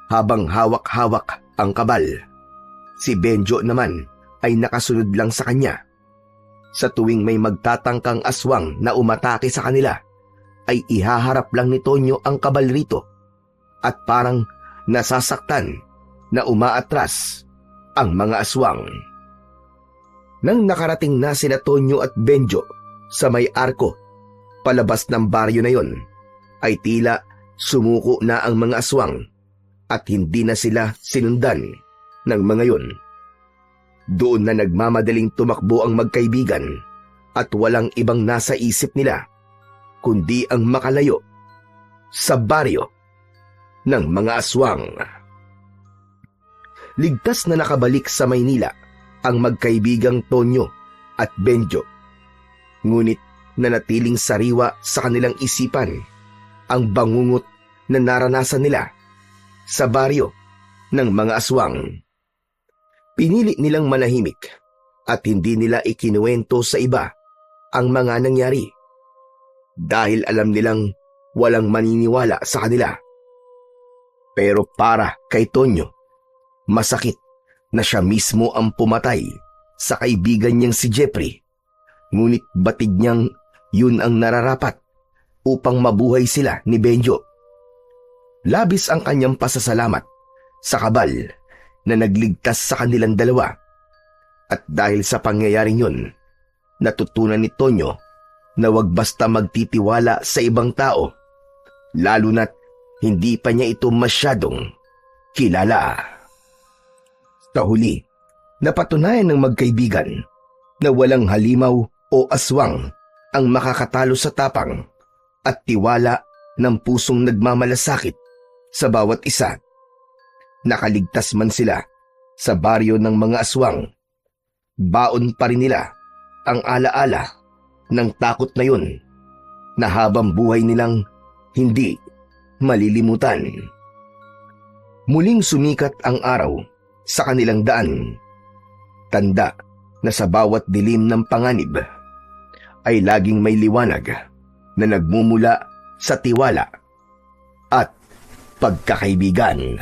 habang hawak-hawak ang kabal. Si Benjo naman ay nakasunod lang sa kanya. Sa tuwing may magtatangkang aswang na umatake sa kanila, ay ihaharap lang ni Tonyo ang kabal rito at parang nasasaktan na umaatras ang mga aswang. Nang nakarating na sina Tonyo at Benjo sa may arko palabas ng baryo na yon, ay tila sumuko na ang mga aswang at hindi na sila sinundan ng mga yon. Doon na nagmamadaling tumakbo ang magkaibigan at walang ibang nasa isip nila kundi ang makalayo sa baryo ng mga aswang. Ligtas na nakabalik sa Maynila ang magkaibigang Tonyo at Benjo. Ngunit nanatiling sariwa sa kanilang isipan ang bangungot na naranasan nila sa baryo ng mga aswang. Pinili nilang manahimik at hindi nila ikinuwento sa iba ang mga nangyari dahil alam nilang walang maniniwala sa kanila. Pero para kay Tonyo, masakit na siya mismo ang pumatay sa kaibigan niyang si Jeffrey, ngunit batid niyang yun ang nararapat upang mabuhay sila ni Benjo. Labis ang kanyang pasasalamat sa kabal na nagligtas sa kanilang dalawa. At dahil sa pangyayaring yun, natutunan ni Tonyo na wag basta magtitiwala sa ibang tao, lalo na't hindi pa niya ito masyadong kilala. Sa huli, napatunayan ng magkaibigan na walang halimaw o aswang ang makakatalo sa tapang at tiwala ng pusong nagmamalasakit sa bawat isa. Nakaligtas man sila sa baryo ng mga aswang, baon pa rin nila ang alaala ng takot na yun na habang buhay nilang hindi malilimutan. Muling sumikat ang araw sa kanilang daan. Tanda na sa bawat dilim ng panganib ay laging may liwanag na nagmumula sa tiwala at pagkakaibigan.